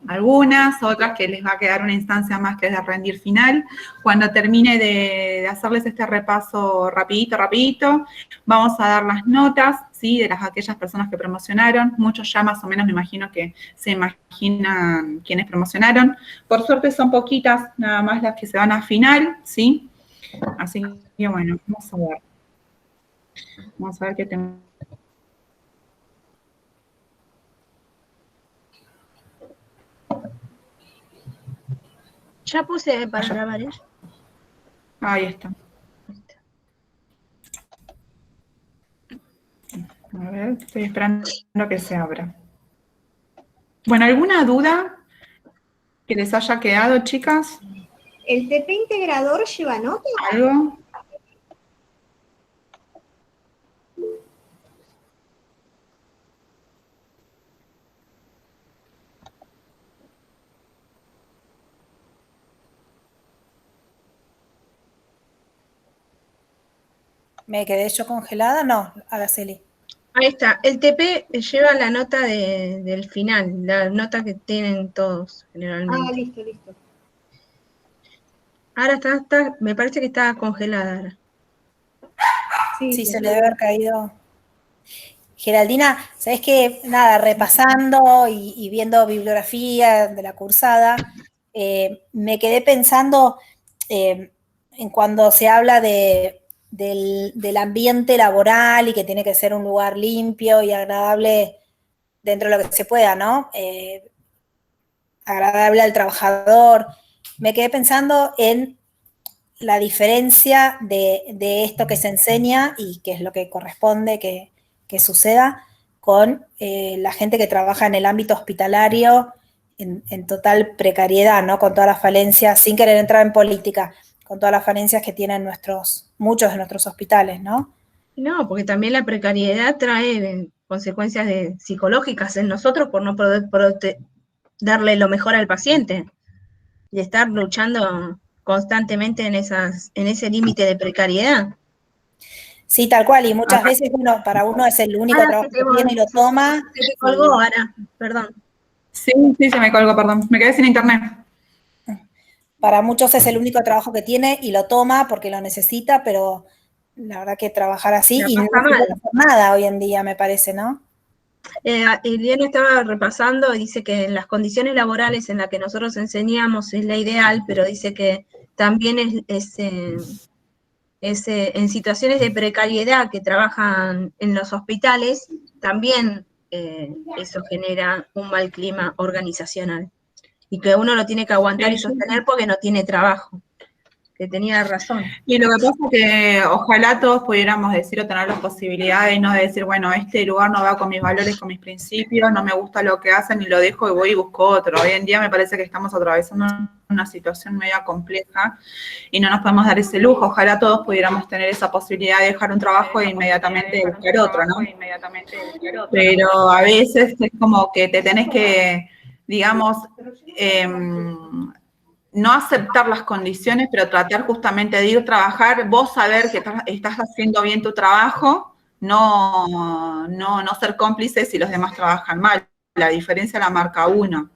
algunas, otras que les va a quedar una instancia más que es de rendir final. Cuando termine de hacerles este repaso rapidito, vamos a dar las notas, ¿sí? De aquellas personas que promocionaron. Muchos ya más o menos me imagino que se imaginan quiénes promocionaron. Por suerte son poquitas, nada más las que se van a final, ¿sí? Así que bueno, vamos a ver. Vamos a ver qué tengo. Ya puse para grabar, ¿eh? Ahí está. A ver, estoy esperando que se abra. Bueno, ¿alguna duda que les haya quedado, chicas? ¿El TP integrador lleva nota? ¿Algo? ¿Me quedé yo congelada? No, Araceli. Ahí está. El TP lleva la nota del final, la nota que tienen todos generalmente. Ah, listo. Ahora está, me parece que está congelada ahora. Sí, se le debe haber caído. Geraldina, ¿sabés qué? Nada, repasando y viendo bibliografía de la cursada, me quedé pensando en cuando se habla del ambiente laboral y que tiene que ser un lugar limpio y agradable dentro de lo que se pueda, ¿no? Agradable al trabajador. Me quedé pensando en la diferencia de esto que se enseña y que es lo que corresponde que suceda con la gente que trabaja en el ámbito hospitalario en total precariedad, ¿no? Con todas las falencias, sin querer entrar en política, con todas las falencias que tienen muchos de nuestros hospitales, ¿no? No, porque también la precariedad trae consecuencias psicológicas en nosotros por no poder darle lo mejor al paciente y estar luchando constantemente en ese límite de precariedad. Sí, tal cual, y muchas veces para uno es el único trabajo que tiene y lo toma. Se te colgó, Ana, perdón. Sí, se me colgó, perdón. Me quedé sin internet. Para muchos es el único trabajo que tiene y lo toma porque lo necesita, pero la verdad que trabajar así y no se puede hacer nada hoy en día, me parece, ¿no? Eliana estaba repasando, dice que en las condiciones laborales en las que nosotros enseñamos es la ideal, pero dice que también en situaciones de precariedad que trabajan en los hospitales, también eso genera un mal clima organizacional. Y que uno lo tiene que aguantar y sostener porque no tiene trabajo. Que tenía razón. Y lo que pasa es que ojalá todos pudiéramos decir o tener las posibilidades, no de decir, bueno, este lugar no va con mis valores, con mis principios, no me gusta lo que hacen y lo dejo y voy y busco otro. Hoy en día me parece que estamos atravesando una situación media compleja y no nos podemos dar ese lujo. Ojalá todos pudiéramos tener esa posibilidad de dejar un trabajo e inmediatamente buscar otro, ¿no? Pero a veces es como que te tenés que, digamos, no aceptar las condiciones, pero tratar justamente de ir a trabajar, vos saber que estás haciendo bien tu trabajo, no ser cómplices si los demás trabajan mal. La diferencia la marca uno.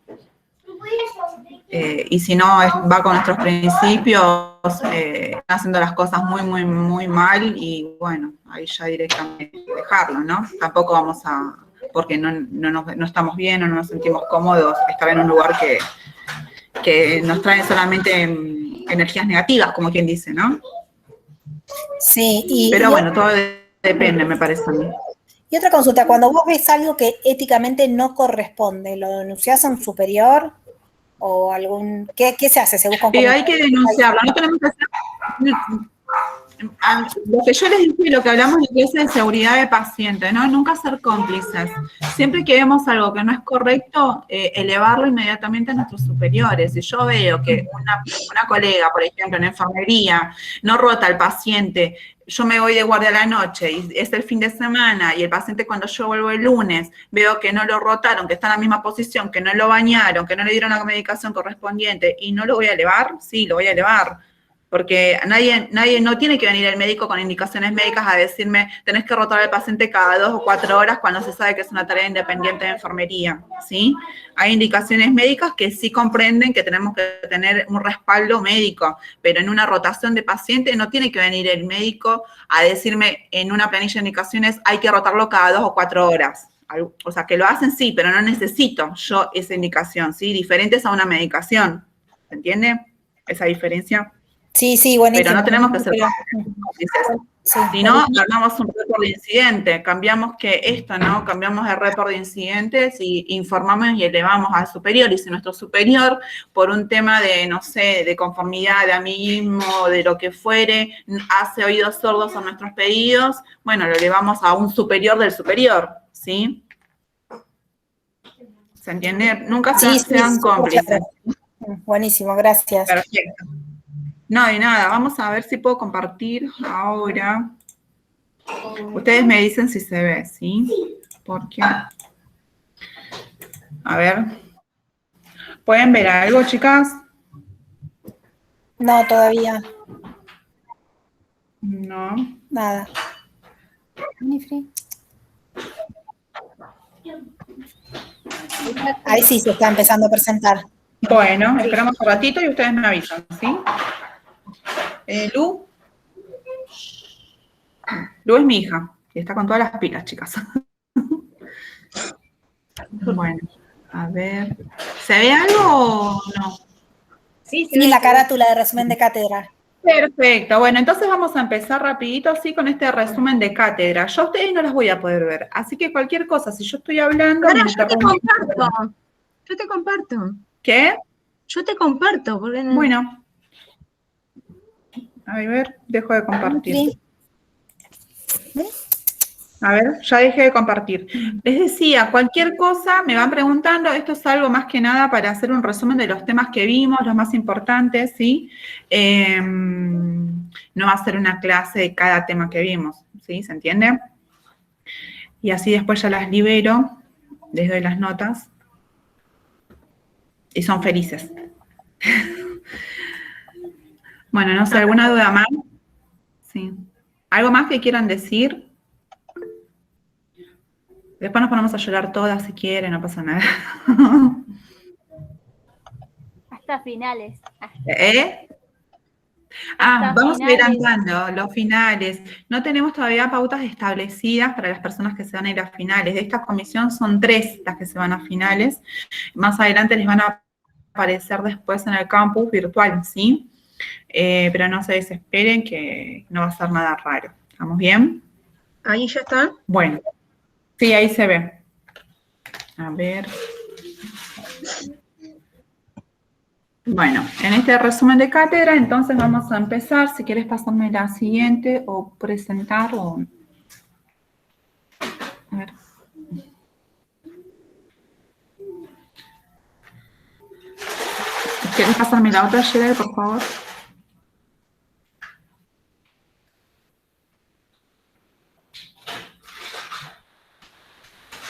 Y si no va con nuestros principios, están haciendo las cosas muy mal y bueno, ahí ya directamente dejarlo, ¿no? Tampoco vamos a, porque no estamos bien o no nos sentimos cómodos, estar en un lugar que nos traen solamente energías negativas, como quien dice, ¿no? Sí. Pero bueno, todo depende, me parece a mí. Y otra consulta, cuando vos ves algo que éticamente no corresponde, ¿lo denunciás a un superior o algún... ¿Qué se hace? ¿Se busca un comité? Hay que denunciarlo, no tenemos que hacer... Lo que yo les dije y lo que hablamos en clase de seguridad de paciente, ¿no? Nunca ser cómplices. Siempre que vemos algo que no es correcto, elevarlo inmediatamente a nuestros superiores. Si yo veo que una colega, por ejemplo, en enfermería, no rota al paciente, yo me voy de guardia a la noche y es el fin de semana y el paciente cuando yo vuelvo el lunes veo que no lo rotaron, que está en la misma posición, que no lo bañaron, que no le dieron la medicación correspondiente y no lo voy a elevar, sí, lo voy a elevar. porque nadie no tiene que venir el médico con indicaciones médicas a decirme, tenés que rotar al paciente cada 2 o 4 horas cuando se sabe que es una tarea independiente de enfermería, ¿sí? Hay indicaciones médicas que sí comprenden que tenemos que tener un respaldo médico, pero en una rotación de pacientes no tiene que venir el médico a decirme en una planilla de indicaciones hay que rotarlo cada 2 o 4 horas. O sea, que lo hacen sí, pero no necesito yo esa indicación, ¿sí? Diferentes a una medicación. ¿Se entiende esa diferencia? Sí, sí, buenísimo. Pero no tenemos que ser Pero- cómplices. sí, Si no, buenísimo. armamos un report de incidente, cambiamos que esto, ¿no? Cambiamos el report de incidentes y informamos y elevamos al superior. Y si nuestro superior, por un tema de, no sé, de conformidad, de amiguismo, de lo que fuere, hace oídos sordos a nuestros pedidos, bueno, lo elevamos a un superior del superior, ¿sí? ¿Se entiende? Nunca Sí, sean sí, cómplices. claro. Buenísimo, gracias. Perfecto. No, y nada, vamos a ver si puedo compartir ahora. Ustedes me dicen si se ve, ¿sí? Porque, a ver, ¿pueden ver algo, chicas? No, todavía, No. nada. Winifred. Ahí sí se está empezando a presentar. Bueno, esperamos un ratito y ustedes me avisan, ¿sí? Lu. Lu es mi hija, y está con todas las pilas, chicas. Bueno, a ver. ¿Se ve algo o no? Sí, Sí, la carátula de resumen de cátedra. Perfecto, bueno, entonces vamos a empezar rapidito así con este resumen de cátedra. Yo a ustedes no las voy a poder ver, así que cualquier cosa, si yo estoy hablando... Ahora me yo te interrumpen. comparto. Yo te comparto. ¿Qué? Yo te comparto, porque no. Bueno. A ver, dejo de compartir. Sí. A ver, ya dejé de compartir. Les decía, cualquier cosa me van preguntando, esto es algo más que nada para hacer un resumen de los temas que vimos, los más importantes, ¿sí? No va a ser una clase de cada tema que vimos, ¿sí? ¿Se entiende? Y así después ya las libero, les doy las notas y son felices. Bueno, no sé, ¿alguna duda más? Sí. ¿Algo más que quieran decir? Después nos ponemos a llorar todas si quieren, no pasa nada. Hasta finales. ¿Eh? Hasta Vamos a ir finales. andando, los finales. No tenemos todavía pautas establecidas para las personas que se van a ir a finales. De esta comisión son 3 las que se van a finales. Más adelante les van a aparecer después en el campus virtual, ¿sí? Pero no se desesperen que no va a ser nada raro. ¿Estamos bien? Ahí ya está. Bueno, sí, ahí se ve. A ver. Bueno, en este resumen de cátedra, entonces vamos a empezar. Si quieres pasarme la siguiente o presentar o... A ver. ¿Quieres pasarme la otra, Gerard, por favor?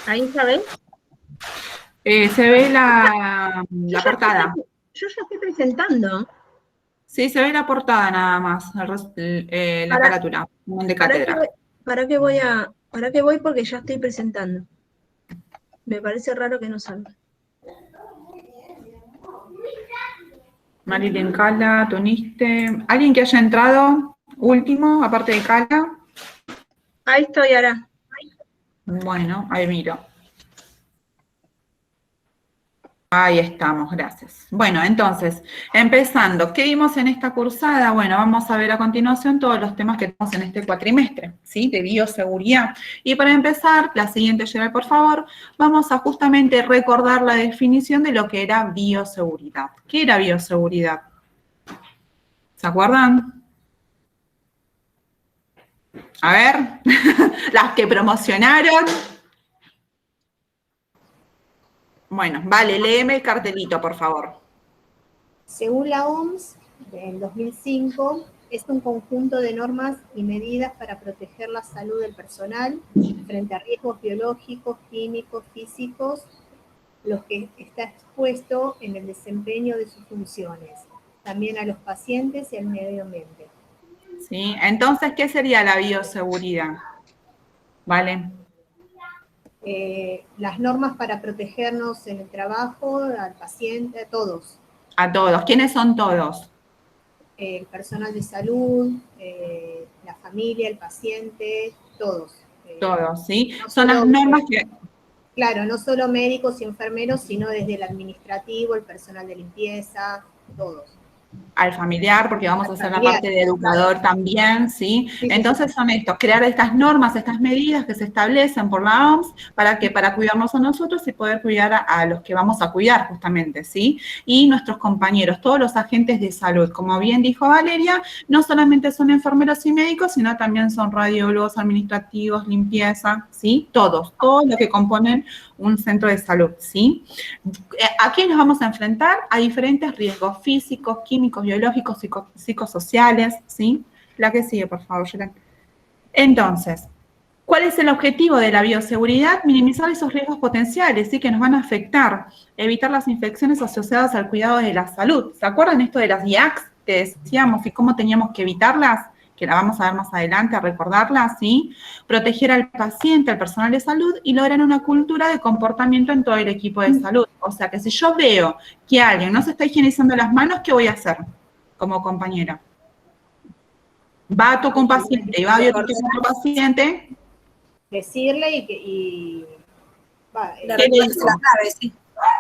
Ahí ya ven. Se ve la portada. Yo ya estoy presentando. Sí, se ve la portada nada más, la Para- carátula de ¿Para cátedra. para qué voy? Porque ya estoy presentando. Me parece raro que no salga. Marilyn Cala, Toniste. ¿Alguien que haya entrado último, aparte de Cala? Ahí estoy ahora. Bueno, ahí miro. Ahí estamos, gracias. Bueno, entonces, empezando, ¿qué vimos en esta cursada? Bueno, vamos a ver a continuación todos los temas que tenemos en este cuatrimestre, ¿sí? De bioseguridad. Y para empezar, la siguiente, Gerald, por favor, vamos a justamente recordar la definición de lo que era bioseguridad. ¿Qué era bioseguridad? ¿Se acuerdan? A ver, las que promocionaron. Bueno, vale, léeme el cartelito, por favor. Según la OMS, del 2005, es un conjunto de normas y medidas para proteger la salud del personal frente a riesgos biológicos, químicos, físicos, los que está expuesto en el desempeño de sus funciones. también a los pacientes y al medio ambiente. ¿Sí? Entonces, ¿qué sería la bioseguridad? ¿Vale? Las normas para protegernos en el trabajo, al paciente, a todos. A todos. ¿Quiénes son todos? El personal de salud, la familia, el paciente, todos. Todos, ¿sí? No Son las solo- normas que... Claro, no solo médicos y enfermeros, sino desde el administrativo, el personal de limpieza, todos. al familiar, porque vamos a Al hacer la familiar, parte de educador también, ¿sí? Sí, Entonces son estos, crear estas normas, estas medidas que se establecen por la OMS, ¿para qué? Para cuidarnos a nosotros y poder cuidar a los que vamos a cuidar justamente, ¿sí? Y nuestros compañeros, todos los agentes de salud, como bien dijo Valeria, no solamente son enfermeros y médicos, sino también son radiólogos, administrativos, limpieza, ¿sí? Todos los que componen un centro de salud, ¿sí? ¿A quién nos vamos a enfrentar? A diferentes riesgos físicos, químicos, biológicos, psicosociales, ¿sí? La que sigue, por favor, Yolanda. Entonces, ¿cuál es el objetivo de la bioseguridad? Minimizar esos riesgos potenciales, ¿sí? Que nos van a afectar, evitar las infecciones asociadas al cuidado de la salud. ¿Se acuerdan esto de las IACS que decíamos y cómo teníamos que evitarlas? Que la vamos a ver más adelante, a recordarlas, ¿sí? Proteger al paciente, al personal de salud y lograr una cultura de comportamiento en todo el equipo de salud. O sea, que si yo veo que alguien no se está higienizando las manos, ¿qué voy a hacer como compañera? Va a tocar un paciente y va a ver otro paciente. Decirle La ¿Qué le respuesta digo? se la sabe, sí.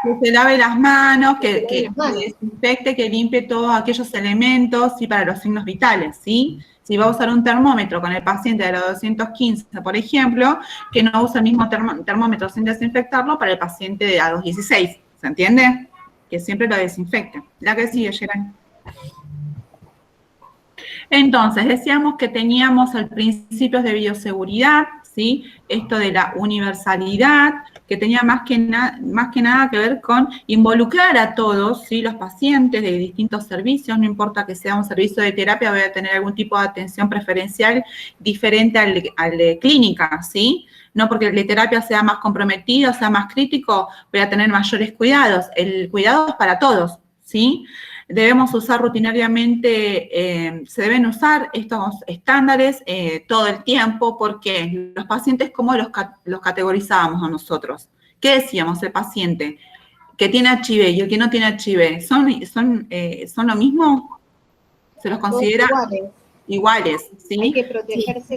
Que se lave las manos, que las manos. desinfecte, que limpie todos aquellos elementos, ¿sí? Para los signos vitales, ¿sí? Si va a usar un termómetro con el paciente de los 215, por ejemplo, que no use el mismo termómetro sin desinfectarlo para el paciente de a 216, ¿se entiende? Que siempre lo desinfecte. La que sigue, Gerard. Entonces, decíamos que teníamos el principio de bioseguridad, ¿sí? Esto de la universalidad, que tenía más que nada que ver con involucrar a todos, ¿sí? Los pacientes de distintos servicios, no importa que sea un servicio de terapia, voy a tener algún tipo de atención preferencial diferente al de clínica, ¿sí? No porque el de terapia sea más comprometido, sea más crítico, voy a tener mayores cuidados. El cuidado es para todos, ¿sí? Debemos usar rutinariamente, se deben usar estos estándares todo el tiempo, porque los pacientes, ¿cómo los categorizábamos a nosotros? ¿Qué decíamos? El paciente que tiene HIV y el que no tiene HIV, ¿son lo mismo? ¿Se los considera iguales? ¿Sí? Hay que Sí, protegerse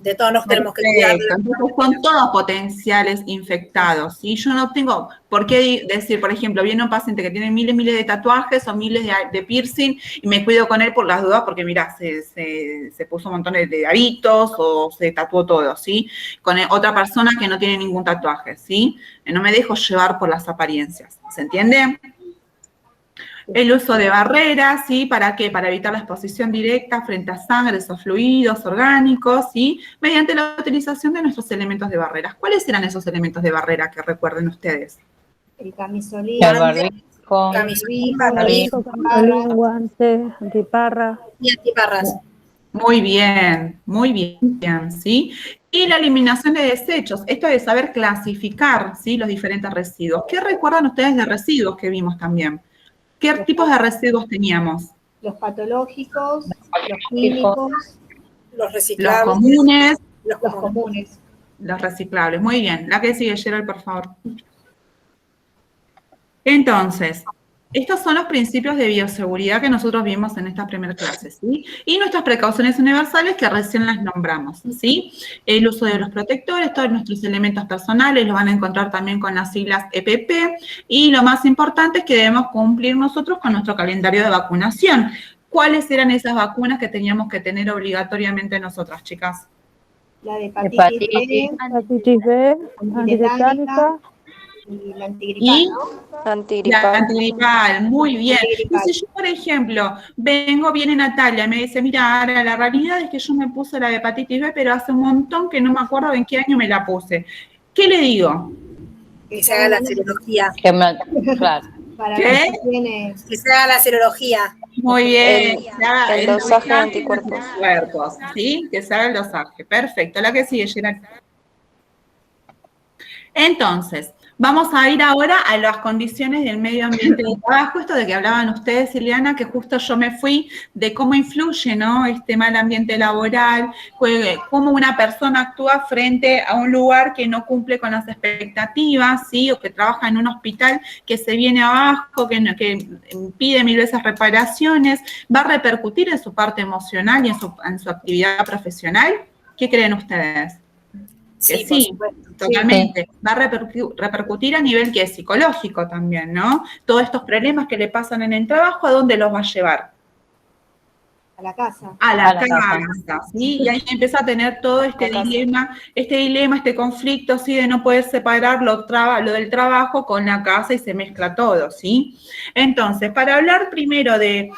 de todos nos tenemos que cuidar. Perfecto. Entonces son todos potenciales infectados. ¿Sí? Yo no tengo por qué decir, por ejemplo, viene un paciente que tiene miles y miles de tatuajes o miles de piercing y me cuido con él por las dudas porque, mira, se puso un montón de abitos o se tatuó todo, ¿sí? Con otra persona que no tiene ningún tatuaje, ¿sí? No me dejo llevar por las apariencias. ¿Se entiende? El uso de barreras, ¿sí? ¿Para qué? Para evitar la exposición directa frente a sangres o fluidos orgánicos, ¿sí? Mediante la utilización de nuestros elementos de barreras. ¿Cuáles eran esos elementos de barrera que recuerden ustedes? el camisolín, El barbijo, barbijo, guantes, antiparra. Y antiparras. Muy bien, ¿sí? Y la eliminación de desechos, esto de saber clasificar, ¿sí? Los diferentes residuos. ¿Qué recuerdan ustedes de residuos que vimos también? ¿Qué tipos de residuos teníamos? los patológicos, los químicos, Los Los reciclables. comunes, los comunes. los reciclables. Muy bien. La que sigue, Gerald, por favor. Entonces, estos son los principios de bioseguridad que nosotros vimos en esta primera clase, ¿sí? Y nuestras precauciones universales que recién las nombramos, ¿sí? El uso de los protectores, todos nuestros elementos personales, los van a encontrar también con las siglas EPP, y lo más importante es que debemos cumplir nosotros con nuestro calendario de vacunación. ¿Cuáles eran esas vacunas que teníamos que tener obligatoriamente nosotras, chicas? La de hepatitis B, Hepatitis B, antitetánica. y la antigripal, Y ¿no? la antigripal, muy bien. Antigripal. Y si yo, por ejemplo, viene Natalia y me dice, mira, Ara, la realidad es que yo me puse la de hepatitis B, pero hace un montón que no me acuerdo en qué año me la puse. ¿Qué le digo? Que se haga la serología. claro. Para ¿Qué? los que tienen Que se haga la serología. Muy bien. El dosaje de anticuerpos. ¿Sí? Que se haga el dosaje. Perfecto. La que sigue, Gerard. Entonces, Vamos a ir ahora a las condiciones del medio ambiente de trabajo, esto de que hablaban ustedes, Ileana, que justo yo me fui de cómo influye, ¿no?, este mal ambiente laboral, cómo una persona actúa frente a un lugar que no cumple con las expectativas, ¿sí?, o que trabaja en un hospital que se viene abajo, que pide 1000 veces reparaciones, va a repercutir en su parte emocional y en su actividad profesional. ¿Qué creen ustedes? Sí, Sí, totalmente. Va a repercutir a nivel que es psicológico también, ¿no? Todos estos problemas que le pasan en el trabajo, ¿a dónde los va a llevar? A la casa. A la casa. casa, ¿sí? Y ahí empieza a tener todo este dilema, este conflicto, ¿sí?, de no poder separar lo del trabajo con la casa y se mezcla todo, ¿sí? Entonces, para hablar primero de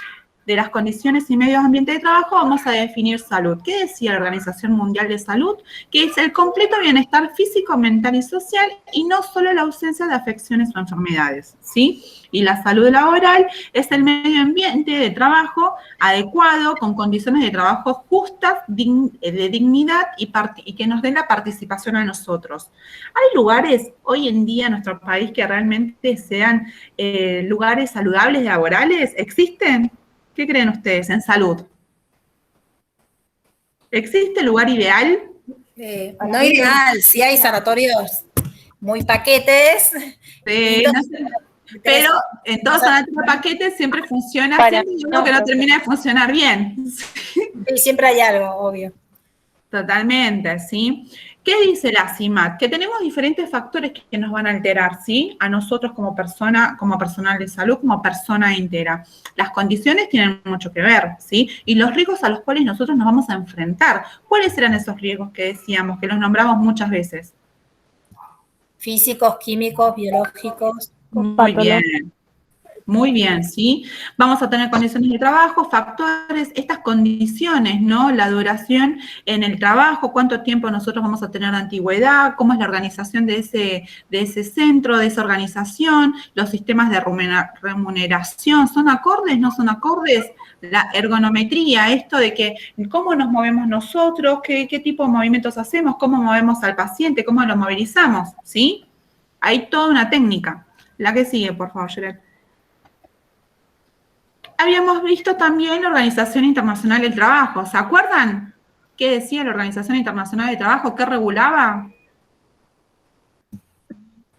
las condiciones y medios ambiente de trabajo, vamos a definir salud. ¿Qué decía la Organización Mundial de Salud? Que es el completo bienestar físico, mental y social, y no solo la ausencia de afecciones o enfermedades, ¿sí? Y la salud laboral es el medio ambiente de trabajo adecuado, con condiciones de trabajo justas, de dignidad y que nos den la participación a nosotros. Hay lugares hoy en día en nuestro país que realmente sean lugares saludables laborales. ¿Existen? ¿Qué creen ustedes en salud? ¿Existe lugar ideal? No ideal, sí hay sanatorios muy paquetes. No sé, pero en todos los paquetes siempre funciona, siempre hay uno que no termina de funcionar bien. Y siempre hay algo, obvio. Totalmente, ¿sí? ¿Qué dice la CIMAC? Que tenemos diferentes factores que nos van a alterar, ¿sí? A nosotros como persona, como personal de salud, como persona entera. Las condiciones tienen mucho que ver, ¿sí? Y los riesgos a los cuales nosotros nos vamos a enfrentar. ¿Cuáles eran esos riesgos que decíamos, que los nombramos muchas veces? Físicos, químicos, biológicos. Muy bien. Muy bien, ¿sí? Vamos a tener condiciones de trabajo, factores, estas condiciones, ¿no? La duración en el trabajo, cuánto tiempo nosotros vamos a tener de antigüedad, cómo es la organización de ese centro, de esa organización, los sistemas de remuneración, ¿son acordes, no son acordes? La ergonometría, esto de que cómo nos movemos nosotros, qué tipo de movimientos hacemos, cómo movemos al paciente, cómo lo movilizamos, ¿sí? Hay toda una técnica. La que sigue, por favor, Gerard. Habíamos visto también la Organización Internacional del Trabajo. ¿Se acuerdan qué decía la Organización Internacional del Trabajo? ¿Qué regulaba?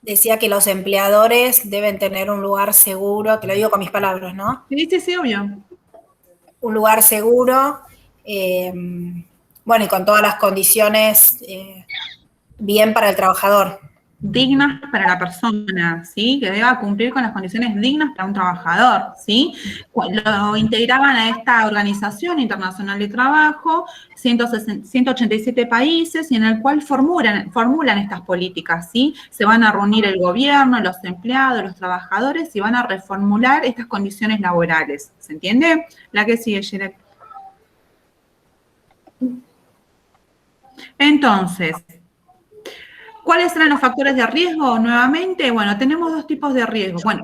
Decía que los empleadores deben tener un lugar seguro, te lo digo con mis palabras, ¿no? Sí, obvio. Un lugar seguro, bueno, y con todas las condiciones bien para el trabajador. Dignas para la persona, ¿sí? Que deba cumplir con las condiciones dignas para un trabajador, ¿sí? Lo integraban a esta Organización Internacional de Trabajo, 187 países, y en el cual formulan estas políticas, ¿sí? Se van a reunir el gobierno, los empleados, los trabajadores, y van a reformular estas condiciones laborales, ¿se entiende? La que sigue, Gerard. Entonces, ¿cuáles eran los factores de riesgo? Nuevamente, bueno, tenemos dos tipos de riesgo. Bueno,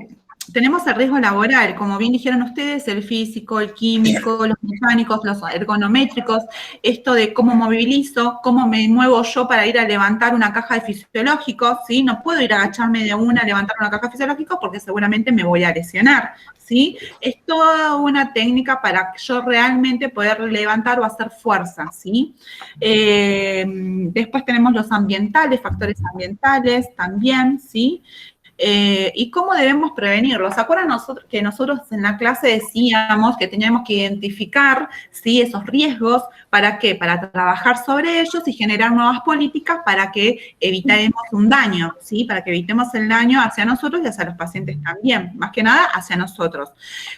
tenemos el riesgo laboral, como bien dijeron ustedes, el físico, el químico, los mecánicos, los ergonométricos, esto de cómo movilizo, cómo me muevo yo para ir a levantar una caja de fisiológicos, ¿sí? No puedo ir a agacharme de una a levantar una caja de fisiológicos porque seguramente me voy a lesionar, ¿sí? Es toda una técnica para yo realmente poder levantar o hacer fuerza, ¿sí? Después tenemos los ambientales, factores ambientales también, ¿sí? ¿Y cómo debemos prevenirlos? ¿Se acuerdan que nosotros en la clase decíamos que teníamos que identificar, ¿sí?, esos riesgos? ¿Para qué? Para trabajar sobre ellos y generar nuevas políticas para que evitemos un daño, ¿sí? Para que evitemos el daño hacia nosotros y hacia los pacientes también, más que nada hacia nosotros.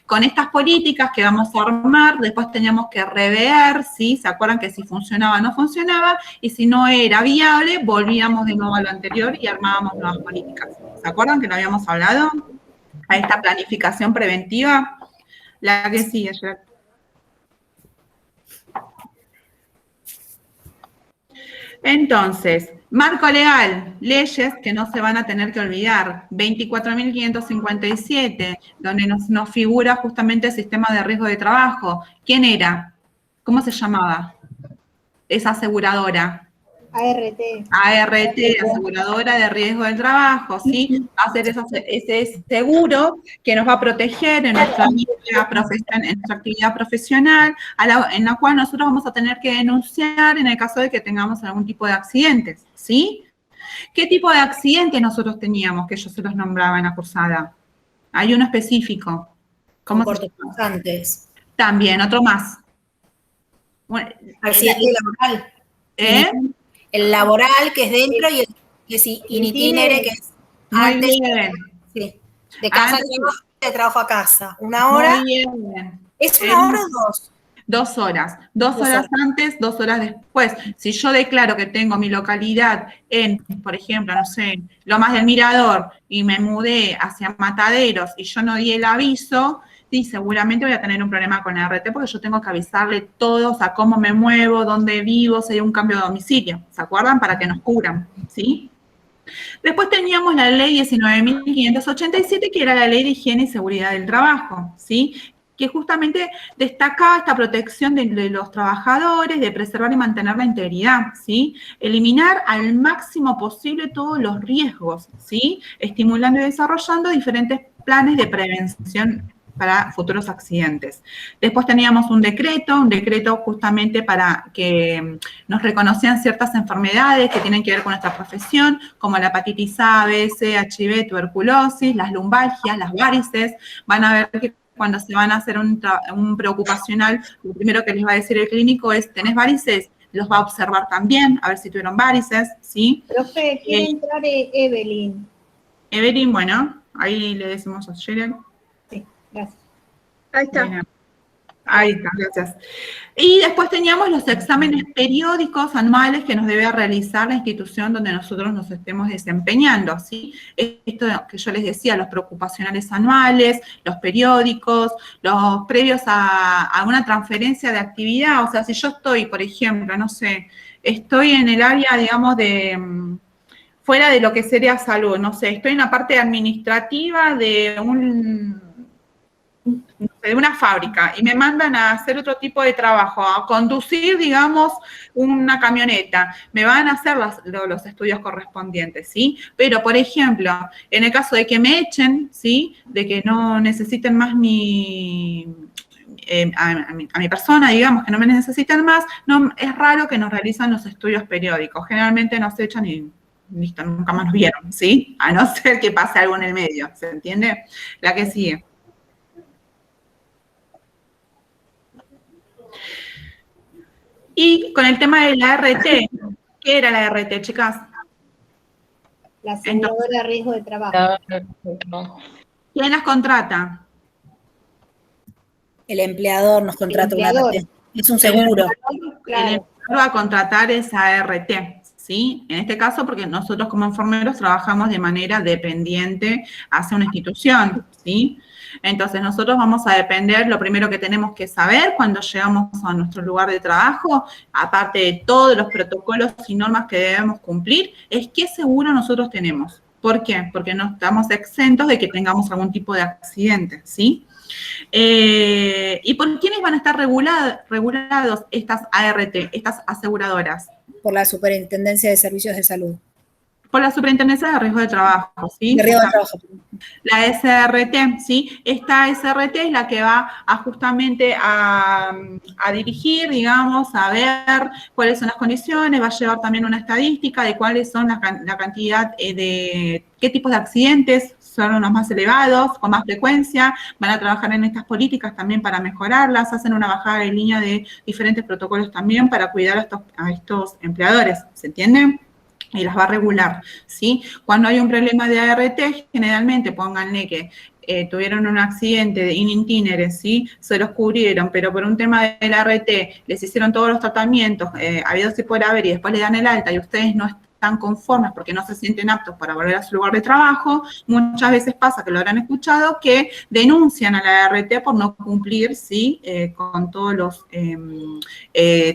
Con estas políticas que vamos a armar, después teníamos que rever, ¿sí? ¿Se acuerdan que si funcionaba o no funcionaba? Y si no era viable, volvíamos de nuevo a lo anterior y armábamos nuevas políticas. ¿Se acuerdan que lo habíamos hablado? A esta planificación preventiva. La que sigue, Gerard. Entonces, marco legal, leyes que no se van a tener que olvidar, 24.557, donde nos figura justamente el sistema de riesgo de trabajo. ¿Quién era? ¿Cómo se llamaba esa aseguradora? ART. aseguradora de riesgo del trabajo, ¿sí? Va a ser ese seguro que nos va a proteger en nuestra en nuestra actividad profesional, en la cual nosotros vamos a tener que denunciar en el caso de que tengamos algún tipo de accidentes, ¿sí? ¿Qué tipo de accidentes nosotros teníamos que yo se los nombraba en la cursada? Hay uno específico. ¿Cómo se llama? Cortopunzantes. También, otro más. Bueno, Accidente laboral. ¿eh? El laboral, que es dentro, y el que es in itinere, que es Muy antes. bien. Sí. De casa Antes- a trabajo, de trabajo a casa. ¿Una hora? Muy bien. ¿Es una hora o dos? 2 horas. 2 2 horas horas. antes, 2 horas después. Si yo declaro que tengo mi localidad en, por ejemplo, no sé, Lomas del Mirador, y me mudé hacia Mataderos y yo no di el aviso, sí, seguramente voy a tener un problema con RT porque yo tengo que avisarle todos a cómo me muevo, dónde vivo, si hay un cambio de domicilio. ¿Se acuerdan? Para que nos cubran, ¿sí? Después teníamos la ley 19.587, que era la ley de higiene y seguridad del trabajo, ¿sí? Que justamente destacaba esta protección de los trabajadores, de preservar y mantener la integridad, ¿sí? Eliminar al máximo posible todos los riesgos, ¿sí? Estimulando y desarrollando diferentes planes de prevención para futuros accidentes. Después teníamos un decreto justamente para que nos reconocían ciertas enfermedades que tienen que ver con nuestra profesión, como la hepatitis A, B, C, HIV, tuberculosis, las lumbalgias, las varices. Van a ver que cuando se van a hacer un preocupacional, lo primero que les va a decir el clínico es, ¿tenés varices? Los va a observar también, a ver si tuvieron varices, ¿sí? Profe, quiere entrar Evelyn. Evelyn, bueno, ahí le decimos a Sheryl. Sí, gracias. Ahí está. Bueno, ahí está, gracias. Y después teníamos los exámenes periódicos anuales que nos debe realizar la institución donde nosotros nos estemos desempeñando, ¿sí? Esto que yo les decía, los preocupacionales anuales, los periódicos, los previos a una transferencia de actividad. O sea, si yo estoy, por ejemplo, no sé, estoy en el área, digamos, de fuera de lo que sería salud, no sé, estoy en la parte administrativa de de una fábrica y me mandan a hacer otro tipo de trabajo, a conducir, digamos, una camioneta, me van a hacer los estudios correspondientes, ¿sí? Pero, por ejemplo, en el caso de que me echen, ¿sí? De que no necesiten más a mi persona, digamos, que no me necesitan más, no, es raro que nos realizan los estudios periódicos. Generalmente nos echan y listo, nunca más nos vieron, ¿sí? A no ser que pase algo en el medio, ¿se entiende? La que sigue. Y con el tema de la RT, ¿qué era la RT, chicas? La aseguradora de riesgo de trabajo. ¿Quién las contrata? El empleador nos contrata una empleador. RT. Es un seguro. El Claro. empleador va a contratar esa RT, ¿sí? En este caso, porque nosotros como enfermeros trabajamos de manera dependiente hacia una institución, ¿sí? Entonces, nosotros vamos a depender, lo primero que tenemos que saber cuando llegamos a nuestro lugar de trabajo, aparte de todos los protocolos y normas que debemos cumplir, es qué seguro nosotros tenemos. ¿Por qué? Porque no estamos exentos de que tengamos algún tipo de accidente, ¿sí? ¿Y por quiénes van a estar regulados estas ART, estas aseguradoras? Por la Superintendencia de Servicios de Salud. Por la Superintendencia de Riesgo de Trabajo, ¿sí? De riesgo de trabajo. La SRT, ¿sí? Esta SRT es la que va justamente a dirigir, digamos, a ver cuáles son las condiciones, va a llevar también una estadística de cuáles son la cantidad de qué tipos de accidentes son los más elevados, con más frecuencia, van a trabajar en estas políticas también para mejorarlas, hacen una bajada de línea de diferentes protocolos también para cuidar a estos empleadores, ¿se entiende? Y las va a regular, ¿sí? Cuando hay un problema de ART, generalmente pónganle que tuvieron un accidente de in itinere, ¿sí? Se los cubrieron, pero por un tema del ART les hicieron todos los tratamientos, habidos y por haber, y después le dan el alta y ustedes no están conformes porque no se sienten aptos para volver a su lugar de trabajo, muchas veces pasa, que lo habrán escuchado, que denuncian a la ART por no cumplir, ¿sí? Con todos los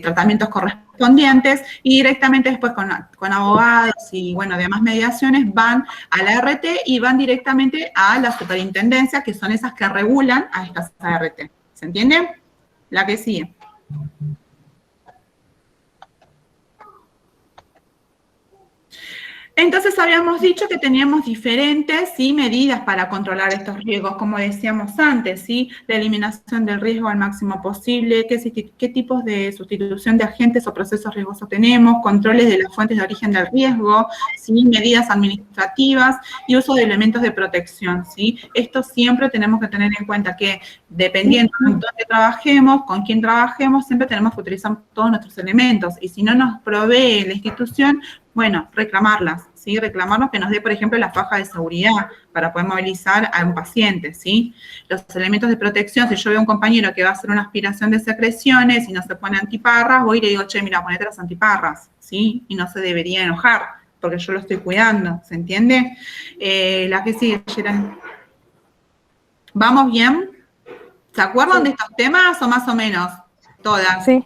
tratamientos correspondientes y directamente después con abogados y, bueno, demás mediaciones van a la ART y van directamente a la superintendencia, que son esas que regulan a estas ART. ¿Se entiende? La que sigue. Entonces habíamos dicho que teníamos diferentes medidas para controlar estos riesgos, como decíamos antes, ¿sí? La eliminación del riesgo al máximo posible, qué tipos de sustitución de agentes o procesos riesgosos tenemos, controles de las fuentes de origen del riesgo, ¿sí? Medidas administrativas y uso de elementos de protección, ¿sí? Esto siempre tenemos que tener en cuenta que dependiendo de dónde trabajemos, con quién trabajemos, siempre tenemos que utilizar todos nuestros elementos y si no nos provee la institución, bueno, reclamarlas, ¿sí? Reclamarnos que nos dé, por ejemplo, la faja de seguridad para poder movilizar a un paciente, ¿sí? Los elementos de protección, si yo veo a un compañero que va a hacer una aspiración de secreciones y no se pone antiparras, voy y le digo, che, mira, ponete las antiparras, ¿sí? Y no se debería enojar, porque yo lo estoy cuidando, ¿se entiende? La que sigue, Gerald. ¿Vamos bien? ¿Se acuerdan de estos temas o más o menos? Todas. Sí.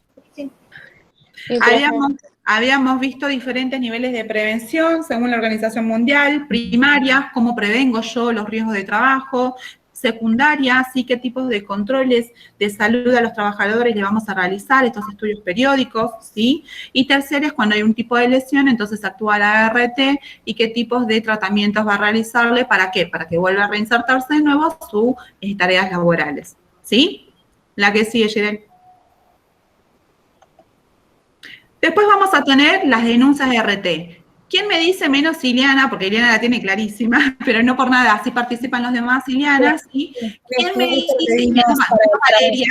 Habíamos visto diferentes niveles de prevención según la Organización Mundial, primarias, cómo prevengo yo los riesgos de trabajo, secundarias, sí, qué tipos de controles de salud a los trabajadores le vamos a realizar, estos estudios periódicos, ¿sí? Y terciarias, cuando hay un tipo de lesión, entonces actúa la ART y qué tipos de tratamientos va a realizarle, ¿para qué? Para que vuelva a reinsertarse de nuevo sus tareas laborales, ¿sí? La que sigue, Gerald. Después vamos a tener las denuncias de RT. ¿Quién me dice menos Ileana? Porque Ileana la tiene clarísima, pero no por nada, así participan los demás Ileana, ¿sí? ¿Quién me dice menos Valeria?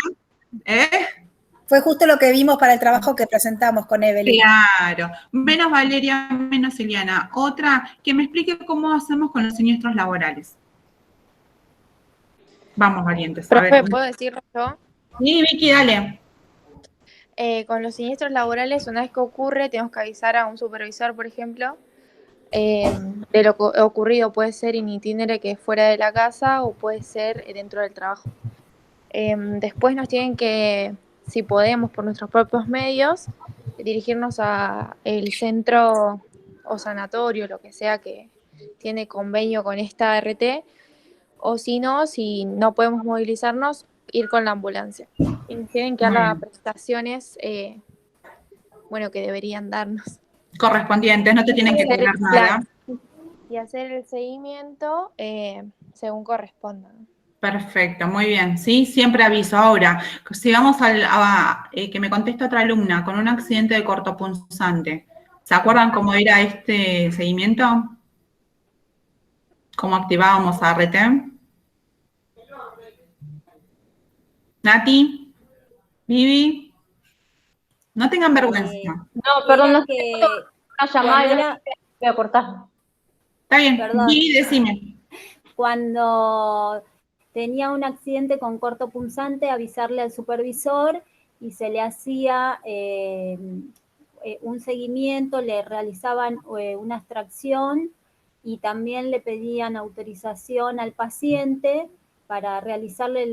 Fue justo lo que vimos para el trabajo que presentamos con Evelyn. Claro, menos Valeria, menos Ileana. Otra, que me explique cómo hacemos con los siniestros laborales. Vamos, valientes. A Profe, ver. ¿puedo decirlo yo? Sí, Vicky, dale. Con los siniestros laborales, una vez que ocurre, tenemos que avisar a un supervisor, por ejemplo, de lo ocurrido. Puede ser in itinere, que es fuera de la casa, o puede ser dentro del trabajo. Después nos tienen que, si podemos, por nuestros propios medios, dirigirnos a el centro o sanatorio, lo que sea que tiene convenio con esta RT, o si no podemos movilizarnos, ir con la ambulancia. Y nos tienen que dar las prestaciones, que deberían darnos. Correspondientes, no te tienen que cobrar nada. Y hacer el seguimiento según corresponda. Perfecto, muy bien, ¿sí? Siempre aviso. Ahora, si vamos que me contesta otra alumna con un accidente de cortopunzante, ¿se acuerdan cómo era este seguimiento? ¿Cómo activábamos a RT? Nati, Vivi, no tengan vergüenza. No, perdón, no que una llamada y no voy a cortar. Está bien, Perdón. Vivi, decime. cuando tenía un accidente con cortopunzante, avisarle al supervisor y se le hacía un seguimiento, le realizaban una extracción y también le pedían autorización al paciente para realizarle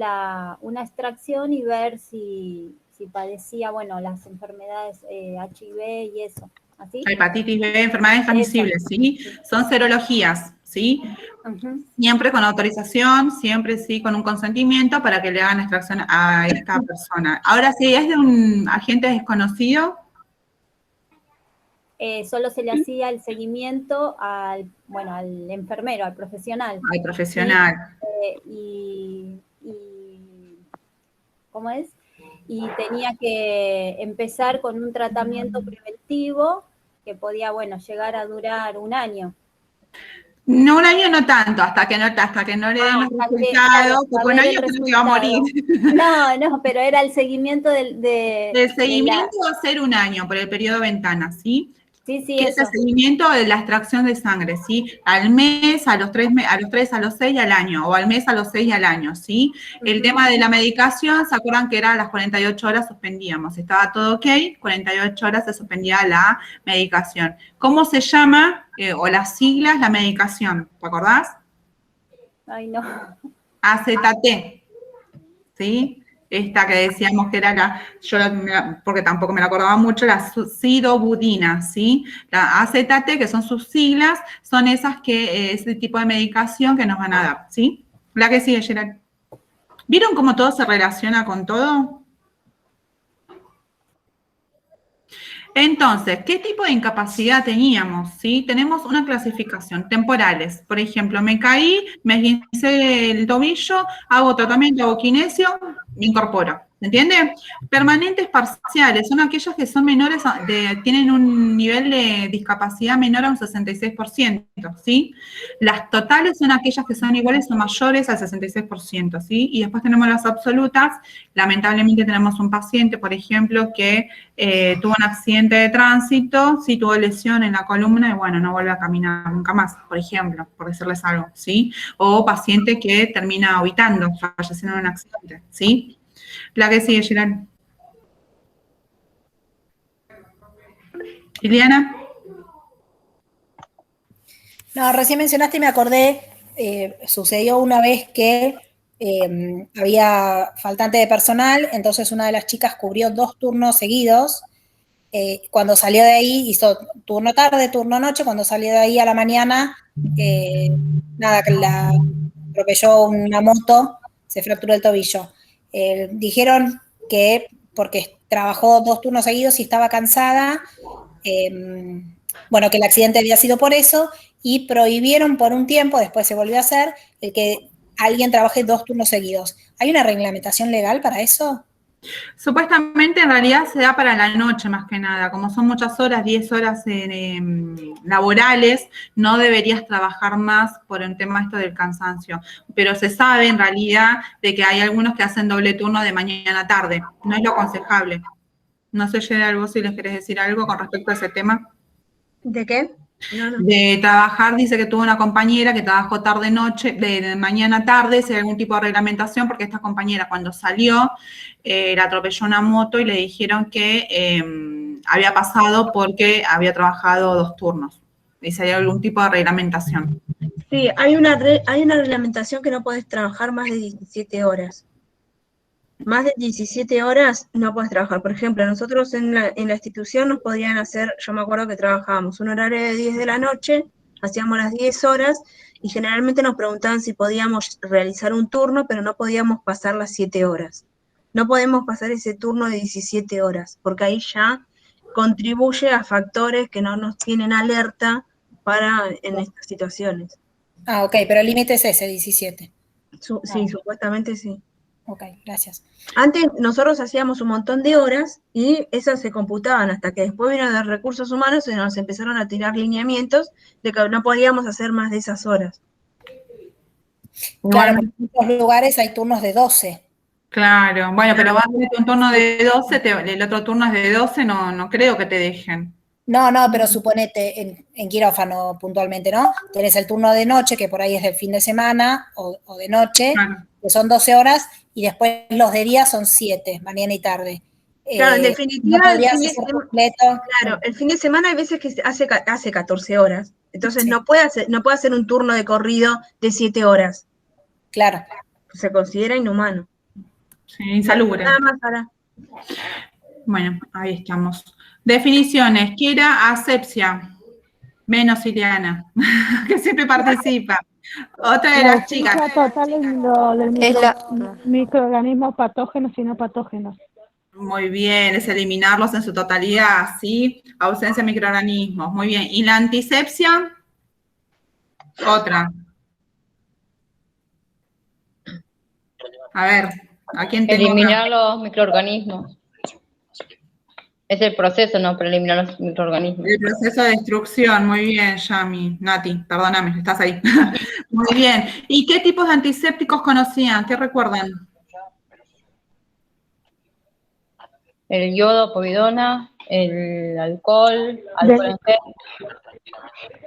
una extracción y ver si padecía, las enfermedades HIV y eso. ¿Así? Hepatitis B, enfermedades transmisibles, ¿sí? Son serologías, ¿sí? Uh-huh. Siempre con autorización, siempre sí con un consentimiento para que le hagan extracción a esta persona. Ahora, si es de un agente desconocido. Solo se le hacía el seguimiento al enfermero, al profesional. Al profesional. ¿Sí? ¿Cómo es? Y tenía que empezar con un tratamiento preventivo que podía, llegar a durar 1 año. No, 1 año no tanto, hasta que no le den los resultados, porque 1 año creo que va a morir. No, pero era el seguimiento El seguimiento va a ser 1 año, por el periodo ventana, ¿sí? Sí, que es el seguimiento de la extracción de sangre, ¿sí? Al mes, a los 3, a los 6 y al año, o al mes, a los 6 y al año, ¿sí? El tema de la medicación, ¿se acuerdan que era a las 48 horas suspendíamos? Estaba todo ok, 48 horas se suspendía la medicación. ¿Cómo se llama, o las siglas, la medicación? ¿Te acordás? Ay, no. AZT, ¿sí? Esta que decíamos que era porque tampoco me la acordaba mucho, la sidobudina, ¿sí? La AZT, que son sus siglas, son esas ese tipo de medicación que nos van a dar, ¿sí? La que sigue, Gerald. ¿Vieron cómo todo se relaciona con todo? Entonces, ¿qué tipo de incapacidad teníamos? ¿Sí? Tenemos una clasificación, temporales. Por ejemplo, me caí, me esguincé el tobillo, hago tratamiento, hago kinesio, me incorporo. ¿Se entiende? Permanentes parciales son aquellos que son menores, tienen un nivel de discapacidad menor a un 66%, ¿sí? Las totales son aquellas que son iguales o mayores al 66%, ¿sí? Y después tenemos las absolutas. Lamentablemente tenemos un paciente, por ejemplo, que tuvo un accidente de tránsito, sí tuvo lesión en la columna y bueno, no vuelve a caminar nunca más, por ejemplo, por decirles algo, ¿sí? O paciente que termina habitando, falleciendo en un accidente, ¿sí? La que sigue, Gerard. Liliana. No, recién mencionaste y me acordé, sucedió una vez que había faltante de personal, entonces una de las chicas cubrió 2 turnos seguidos. Cuando salió de ahí, hizo turno tarde, turno noche, cuando salió de ahí a la mañana, nada, que la atropelló una moto, se fracturó el tobillo. Dijeron que porque trabajó 2 turnos seguidos y estaba cansada, bueno, que el accidente había sido por eso, y prohibieron por un tiempo, después se volvió a hacer, el que alguien trabaje 2 turnos seguidos. ¿Hay una reglamentación legal para eso? Supuestamente en realidad se da para la noche más que nada, como son muchas horas, 10 horas laborales, no deberías trabajar más por el tema esto del cansancio, pero se sabe en realidad de que hay algunos que hacen doble turno de mañana a tarde, no es lo aconsejable. No sé, Gerard, vos si les querés decir algo con respecto a ese tema. ¿De qué? No. De trabajar, dice que tuvo una compañera que trabajó tarde-noche, de mañana a tarde, si hay algún tipo de reglamentación, porque esta compañera cuando salió, la atropelló una moto y le dijeron que había pasado porque había trabajado 2 turnos. Y si hay algún tipo de reglamentación. Sí, hay una reglamentación que no podés trabajar más de 17 horas. Más de 17 horas no puedes trabajar. Por ejemplo, nosotros en la institución nos podían hacer, yo me acuerdo que trabajábamos un horario de 10 de la noche, hacíamos las 10 horas y generalmente nos preguntaban si podíamos realizar un turno, pero no podíamos pasar las 7 horas. No podemos pasar ese turno de 17 horas, porque ahí ya contribuye a factores que no nos tienen alerta en estas situaciones. Ah, ok, pero el límite es ese, 17. Sí, supuestamente sí. Ok, gracias. Antes nosotros hacíamos un montón de horas y esas se computaban hasta que después vino de recursos humanos y nos empezaron a tirar lineamientos de que no podíamos hacer más de esas horas. Claro, porque en muchos lugares hay turnos de 12. Claro, bueno, pero vas a hacer un turno de 12, el otro turno es de 12, no creo que te dejen. No, pero suponete en quirófano puntualmente, ¿no? Tienes el turno de noche, que por ahí es del fin de semana, o de noche, que son 12 horas, y después los de día son 7, mañana y tarde. Claro, en definitiva, no podrías hacer completo. Claro, el fin de semana hay veces que hace 14 horas, entonces sí. no puede hacer un turno de corrido de 7 horas. Claro. Se considera inhumano. Sí, insalubre. Nada más para. Bueno, ahí estamos. Definiciones. Kiera, asepsia. Menos Ileana, que siempre participa. Otra de las chicas. La total es microorganismos patógenos y no patógenos. Muy bien, es eliminarlos en su totalidad, ¿sí? Ausencia de microorganismos, muy bien. ¿Y la antisepsia? Otra. A ver, ¿a quién tengo eliminar acá? los microorganismos. Es el proceso, ¿no? Para eliminar los microorganismos. El proceso de destrucción, muy bien, Yami. Nati, perdóname, estás ahí. Muy bien. ¿Y qué tipos de antisépticos conocían? ¿Qué recuerdan? El yodo, povidona, el alcohol en gel.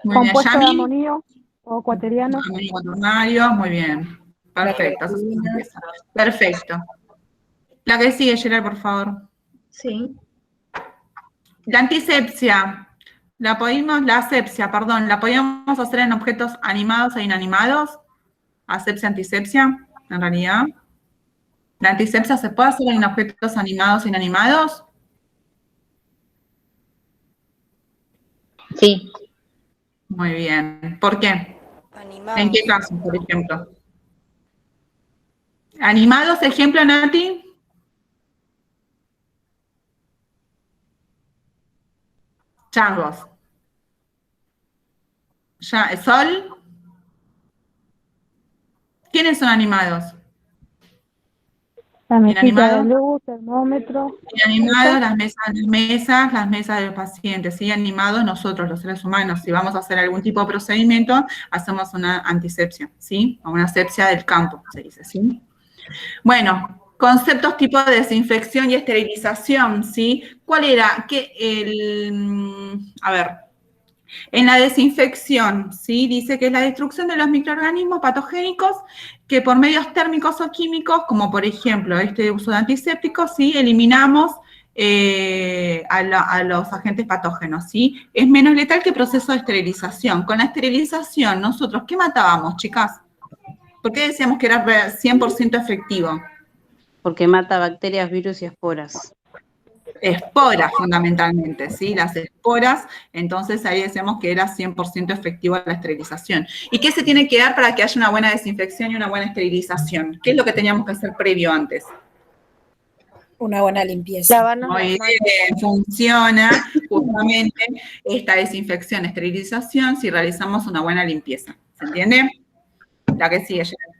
Compuesto de amonio o cuateriano. Amonio cuaternario, muy bien. Perfecto. Perfecto. La que sigue, Gerard, por favor. Sí. La antisepsia, ¿la podíamos hacer en objetos animados e inanimados? Asepsia, antisepsia, en realidad. ¿La antisepsia se puede hacer en objetos animados e inanimados? Sí. Muy bien. ¿Por qué? Animados. ¿En qué caso, por ejemplo? ¿Animados, ejemplo, Nati? Changos. Sol. ¿Quiénes son animados? La mesita de ¿Inanimados? luz, termómetro. Inanimados, las mesas del paciente, ¿sí? Animados nosotros, los seres humanos. Si vamos a hacer algún tipo de procedimiento, hacemos una antisepsia, ¿sí? O una asepsia del campo, se dice, ¿sí? Bueno, conceptos tipo de desinfección y esterilización, ¿sí? ¿Cuál era? A ver, en la desinfección, ¿sí? Dice que es la destrucción de los microorganismos patogénicos que por medios térmicos o químicos, como por ejemplo este uso de antisépticos, ¿sí? Eliminamos a los agentes patógenos, ¿sí? Es menos letal que el proceso de esterilización. Con la esterilización, nosotros, ¿qué matábamos, chicas? ¿Por qué decíamos que era 100% efectivo? Porque mata bacterias, virus y esporas. Esporas, fundamentalmente, ¿sí? Las esporas, entonces ahí decíamos que era 100% efectiva la esterilización. ¿Y qué se tiene que dar para que haya una buena desinfección y una buena esterilización? ¿Qué es lo que teníamos que hacer previo antes? Una buena limpieza. Lavarnos las Muy manos. bien, funciona justamente esta desinfección, esterilización, si realizamos una buena limpieza. ¿Se entiende? La que sigue, Gerard.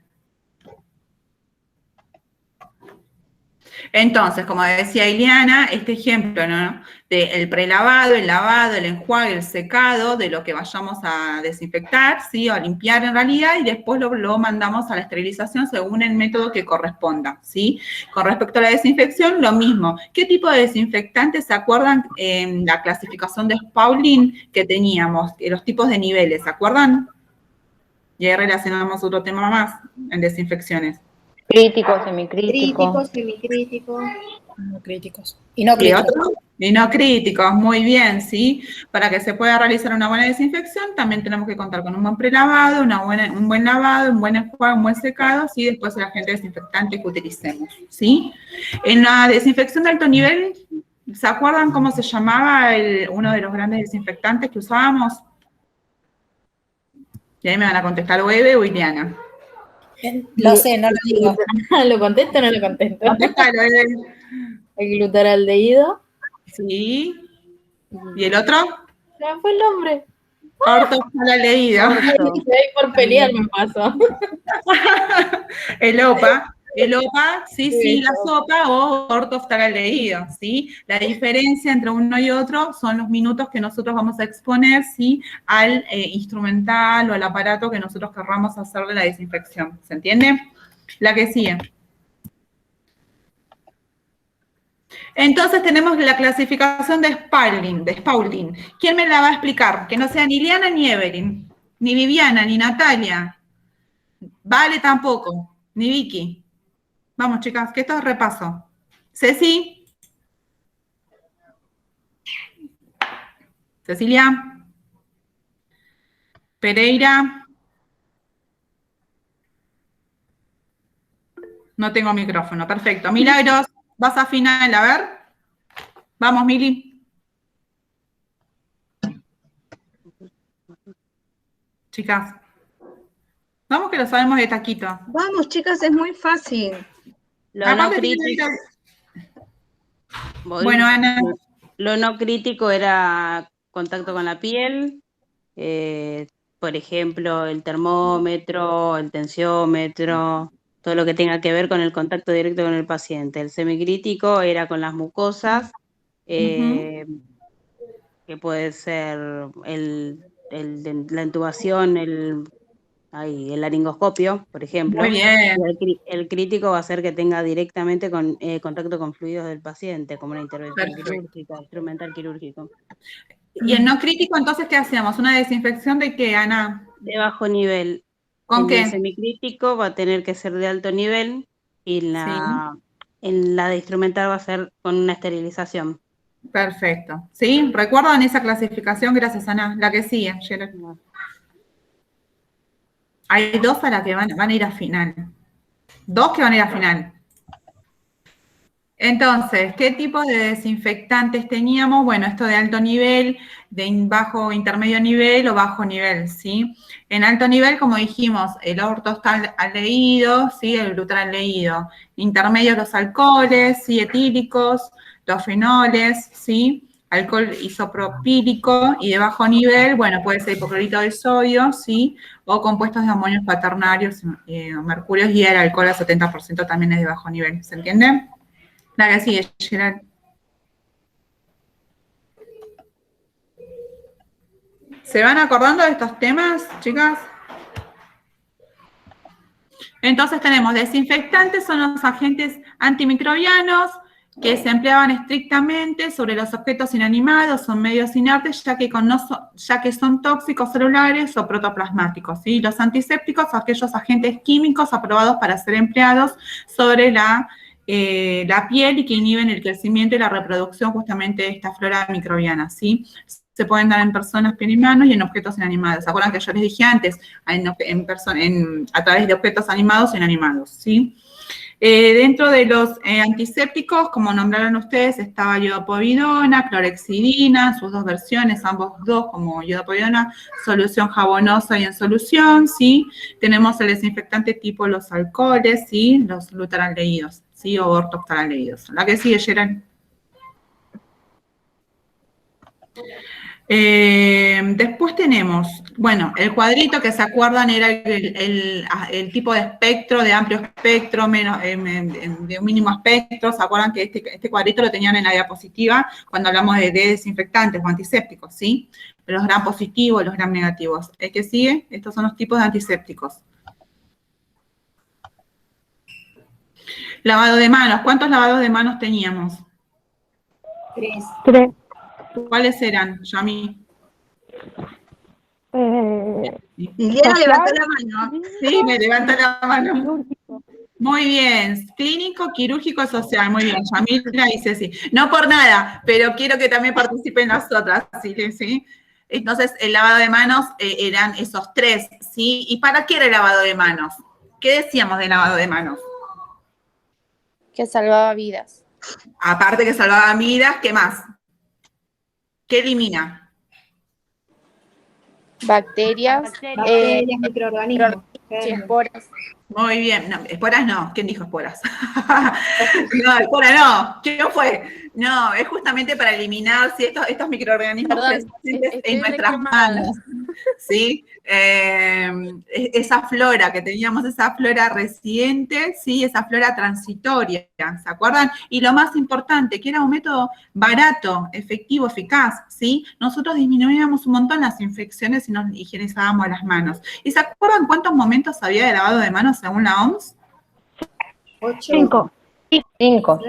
Entonces, como decía Ileana, este ejemplo, ¿no? Del prelavado, el lavado, el enjuague, el secado, de lo que vayamos a desinfectar, ¿sí? O a limpiar en realidad, y después lo mandamos a la esterilización según el método que corresponda, ¿sí? Con respecto a la desinfección, lo mismo. ¿Qué tipo de desinfectantes se acuerdan en la clasificación de Spaulding que teníamos? Los tipos de niveles, ¿se acuerdan? Y ahí relacionamos otro tema más en desinfecciones. Crítico, semicrítico. Crítico, semicrítico. No críticos. Y no ¿Y críticos. otro? Y no críticos, muy bien, ¿sí? Para que se pueda realizar una buena desinfección, también tenemos que contar con un buen prelavado, un buen lavado, un buen enjuague, un buen secado, ¿sí? Después el agente desinfectante que utilicemos, ¿sí? En la desinfección de alto nivel, ¿se acuerdan cómo se llamaba uno de los grandes desinfectantes que usábamos? Y ahí me van a contestar o Eve o Ileana. Lo sé, no lo digo. ¿Lo contesto o no lo contesto? Contéstalo, Eve. El glutaraldehído. Sí. ¿Y el otro? Se me fue el nombre. Ortoftaladeído. Ahí por pelear me pasó. El OPA, sí, la sopa o ortoftaladeído, ¿sí? La diferencia entre uno y otro son los minutos que nosotros vamos a exponer, ¿sí? Al instrumental o al aparato que nosotros querramos hacerle la desinfección, ¿se entiende? La que sigue. Entonces tenemos la clasificación de Spaulding. ¿Quién me la va a explicar? Que no sea ni Liana ni Evelyn, ni Viviana, ni Natalia. Vale tampoco, ni Vicky. Vamos, chicas, que esto es repaso. Ceci. Cecilia. Pereira. No tengo micrófono, perfecto. Milagros, vas a final, a ver. Vamos, Mili. Chicas. Vamos que lo sabemos de taquito. Vamos, chicas, es muy fácil. Lo no crítico. Bueno, Ana. Lo no crítico era contacto con la piel, por ejemplo, el termómetro, el tensiómetro, todo lo que tenga que ver con el contacto directo con el paciente. El semicrítico era con las mucosas, que puede ser la intubación, el laringoscopio, por ejemplo. Muy bien. El crítico va a ser que tenga directamente contacto con fluidos del paciente, como una intervención quirúrgica, instrumental quirúrgico. ¿Y el no crítico, entonces, qué hacemos? ¿Una desinfección de qué, Ana? De bajo nivel. ¿Con qué? El semicrítico va a tener que ser de alto nivel y en la de instrumental va a ser con una esterilización. Perfecto. ¿Sí? ¿Recuerdan esa clasificación? Gracias, Ana. La que sigue, Gerard. Hay dos a las que van a ir a final. Dos que van a ir a final. Entonces, ¿qué tipo de desinfectantes teníamos? Bueno, esto de alto nivel, de bajo, intermedio nivel o bajo nivel, ¿sí? En alto nivel, como dijimos, el ortoftaldehído, ¿sí? El glutaraldehído. Intermedio, los alcoholes, ¿sí? Etílicos, los fenoles, ¿sí? alcohol isopropílico y de bajo nivel, bueno, puede ser hipoclorito de sodio, ¿sí? O compuestos de amonios cuaternarios, mercurios, y el alcohol al 70% también es de bajo nivel, ¿se entiende? La que sigue, Gerard. ¿Se van acordando de estos temas, chicas? Entonces tenemos desinfectantes, son los agentes antimicrobianos que se empleaban estrictamente sobre los objetos inanimados, son medios inertes, ya que son tóxicos celulares o protoplasmáticos, ¿sí? Los antisépticos, aquellos agentes químicos aprobados para ser empleados sobre la piel y que inhiben el crecimiento y la reproducción justamente de esta flora microbiana, ¿sí? Se pueden dar en personas, piel y manos y en objetos inanimados. ¿Se acuerdan que yo les dije antes? A través de objetos animados e inanimados, ¿sí? Dentro de los antisépticos, como nombraron ustedes, estaba iodopovidona, clorhexidina, sus dos versiones, ambos dos, como iodopovidona, solución jabonosa y en solución, ¿sí? Tenemos el desinfectante tipo los alcoholes, ¿sí? Los glutaraldehídos, ¿sí? O ortoftalaldehídos. La que sigue, Gerard. Después tenemos, bueno, el cuadrito que se acuerdan era el tipo de espectro, de amplio espectro, de un mínimo espectro. ¿Se acuerdan que este cuadrito lo tenían en la diapositiva cuando hablamos de desinfectantes o antisépticos, ¿sí? Los gram positivos, los gram negativos. ¿El que sigue? Estos son los tipos de antisépticos. Lavado de manos. ¿Cuántos lavados de manos teníamos? 3. ¿Cuáles eran, Yami? Liliana levantó la mano. Sí, me levanta la mano. Muy bien. Clínico, quirúrgico, social. Muy bien. Yamila dice sí. No por nada, pero quiero que también participen las otras. ¿Sí? Entonces, el lavado de manos eran esos 3, ¿sí? ¿Y para qué era el lavado de manos? ¿Qué decíamos del lavado de manos? Que salvaba vidas. Aparte que salvaba vidas, ¿qué más? ¿Qué elimina? Bacterias, microorganismos. esporas. Muy bien. No, esporas no. ¿Quién dijo esporas? No, esporas no. ¿Quién fue? No, es justamente para eliminar estos microorganismos presentes en nuestras manos. ¿Sí? Esa flora que teníamos, esa flora residente, ¿sí? Esa flora transitoria, ¿se acuerdan? Y lo más importante, que era un método barato, efectivo, eficaz, ¿sí? Nosotros disminuíamos un montón las infecciones y nos higienizábamos las manos. ¿Y se acuerdan cuántos momentos había de lavado de manos según la OMS? 5. 5.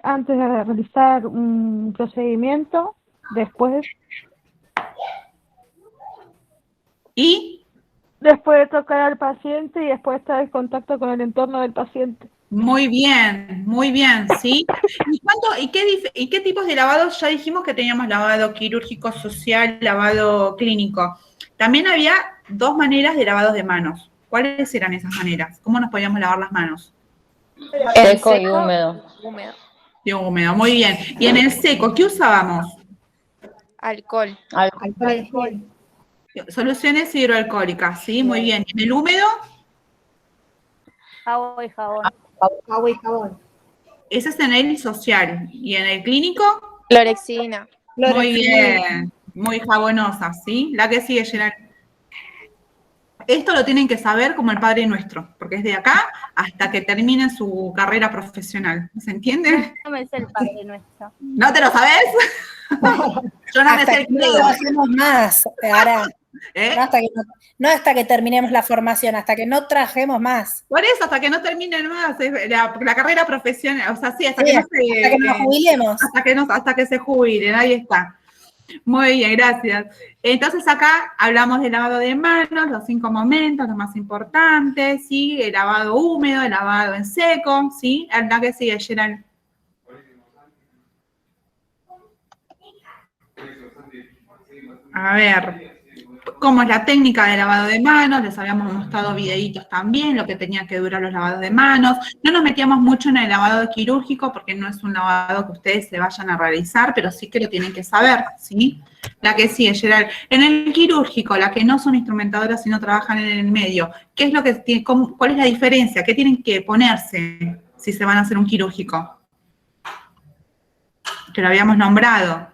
Antes de realizar un procedimiento, después. ¿Y? Después de tocar al paciente y después estar en contacto con el entorno del paciente. Muy bien, ¿sí? ¿Y qué tipos de lavados? Ya dijimos que teníamos lavado quirúrgico, social, lavado clínico. También había 2 maneras de lavado de manos. ¿Cuáles eran esas maneras? ¿Cómo nos podíamos lavar las manos? Seco y húmedo. Y húmedo, muy bien. Y en el seco, ¿qué usábamos? Alcohol. Soluciones hidroalcohólicas, ¿sí? Muy bien. ¿En el húmedo? Agua y jabón. Agua y jabón. Ese es en el social. ¿Y en el clínico? Clorhexidina. Muy bien. Muy jabonosa, ¿sí? La que sigue, Gerard. Esto lo tienen que saber como el Padre Nuestro, porque es de acá hasta que terminen su carrera profesional. ¿Se entiende? No me sé el Padre Nuestro. ¿No te lo sabes? Yo no me sé el No credo. trabajemos más, Ara. ¿Eh? No hasta que terminemos la formación, hasta que no trabajemos más. Por eso, hasta que no terminen más la carrera profesional, o sea, sí, hasta que no se... Hasta que nos jubilemos. Hasta que se jubilen, ahí está. Muy bien, gracias. Entonces acá hablamos del lavado de manos, los 5 momentos, los más importantes, ¿sí? El lavado húmedo, el lavado en seco, ¿sí? La que sigue, Gerald. A ver, ¿cómo es la técnica de lavado de manos? Les habíamos mostrado videitos también, lo que tenían que durar los lavados de manos. No nos metíamos mucho en el lavado quirúrgico porque no es un lavado que ustedes se vayan a realizar, pero sí que lo tienen que saber, ¿sí? La que sigue, Gerald. En el quirúrgico, las que no son instrumentadoras sino trabajan en el medio, ¿qué es lo que tiene, cuál es la diferencia? ¿Qué tienen que ponerse si se van a hacer un quirúrgico? que lo habíamos nombrado.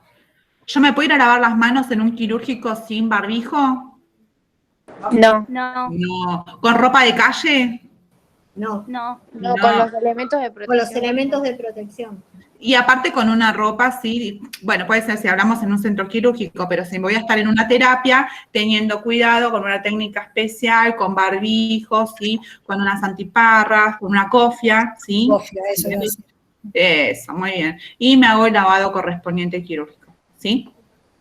¿Yo me puedo ir a lavar las manos en un quirúrgico sin barbijo? No. No, No. ¿Con ropa de calle? No, no. No, con los elementos de con los protección. elementos de protección. Y aparte con una ropa, sí, bueno, puede ser si hablamos en un centro quirúrgico, pero si voy a estar en una terapia, teniendo cuidado con una técnica especial, con barbijos, ¿sí? Con unas antiparras, con una cofia, ¿sí? Cofia, eso iba a decir. Eso, muy bien. Y me hago el lavado correspondiente quirúrgico, ¿sí?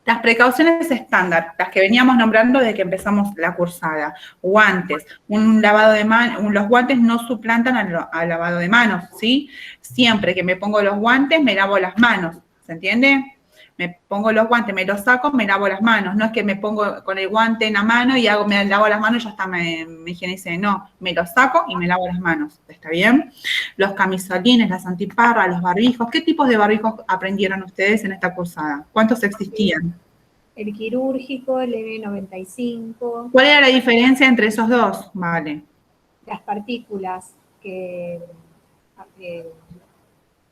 Las precauciones estándar, las que veníamos nombrando desde que empezamos la cursada. Guantes, un lavado de manos, los guantes no suplantan al lavado de manos, ¿sí? Siempre que me pongo los guantes, me lavo las manos, ¿se entiende? Me pongo los guantes, me los saco, me lavo las manos. No es que me pongo con el guante en la mano y me lavo las manos y ya está, me higienicé. No, me los saco y me lavo las manos, ¿está bien? Los camisolines, las antiparras, los barbijos. ¿Qué tipos de barbijos aprendieron ustedes en esta cursada? ¿Cuántos existían? El quirúrgico, el N95, ¿Cuál era la diferencia entre esos dos? Vale. las partículas que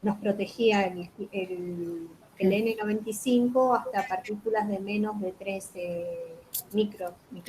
nos protegía el N95 hasta partículas de menos de 13 micrones, ¿no?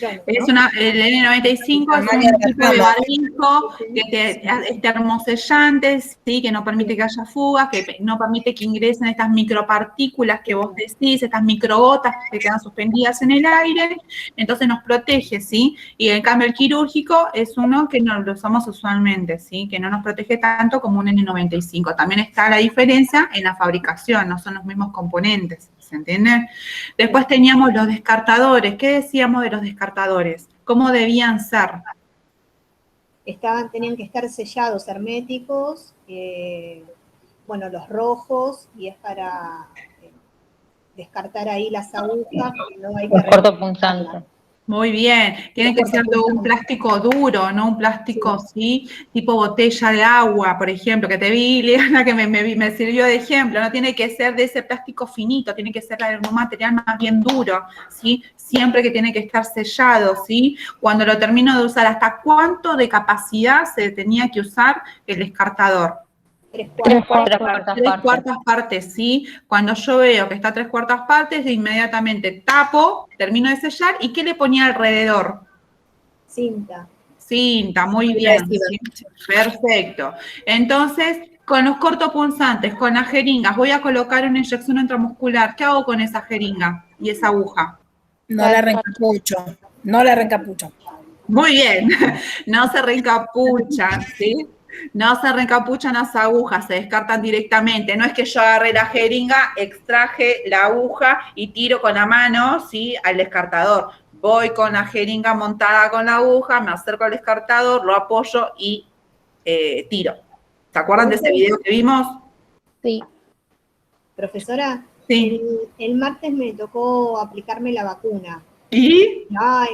El N95 es un tipo de barbijo que es termosellante, ¿sí? Que no permite que haya fugas, que no permite que ingresen estas micropartículas que vos decís, estas microgotas que quedan suspendidas en el aire, entonces nos protege, ¿sí? Y en cambio el quirúrgico es uno que no lo usamos usualmente, ¿sí? Que no nos protege tanto como un N95. También está la diferencia en la fabricación, no son los mismos componentes, ¿se entiende? Después teníamos los descartadores. ¿Qué decíamos de los descartadores? ¿Cómo debían ser? Tenían que estar sellados, herméticos, bueno, los rojos, y es para descartar ahí las agujas, que no hay que Cortopunzante. Muy bien, tiene que ser de un plástico duro, no un plástico, ¿sí? Tipo botella de agua, por ejemplo, que te vi, Liana, que me sirvió de ejemplo, no tiene que ser de ese plástico finito, tiene que ser de un material más bien duro, ¿sí? Siempre que tiene que estar sellado, ¿sí? Cuando lo termino de usar, ¿hasta cuánto de capacidad se tenía que usar el descartador? Tres Tres cuartas. cuartas partes. Partes, ¿sí? Cuando yo veo que está 3/4 partes, inmediatamente tapo, termino de sellar, ¿y qué le ponía alrededor? Cinta. Cinta, muy bien. ¿Sí? Perfecto. Entonces, con los cortopunzantes, con las jeringas, voy a colocar una inyección intramuscular. ¿Qué hago con esa jeringa y esa aguja? No la reencapucho. No la reencapucho. Muy bien. No se reencapuchan, ¿sí? No se reencapuchan las agujas, se descartan directamente. No es que yo agarré la jeringa, extraje la aguja y tiro con la mano, ¿sí? Al descartador. Voy con la jeringa montada con la aguja, me acerco al descartador, lo apoyo y tiro. ¿Se acuerdan de ese video que vimos? Sí. Profesora, Sí. el martes me tocó aplicarme la vacuna. ¿Y? Ay,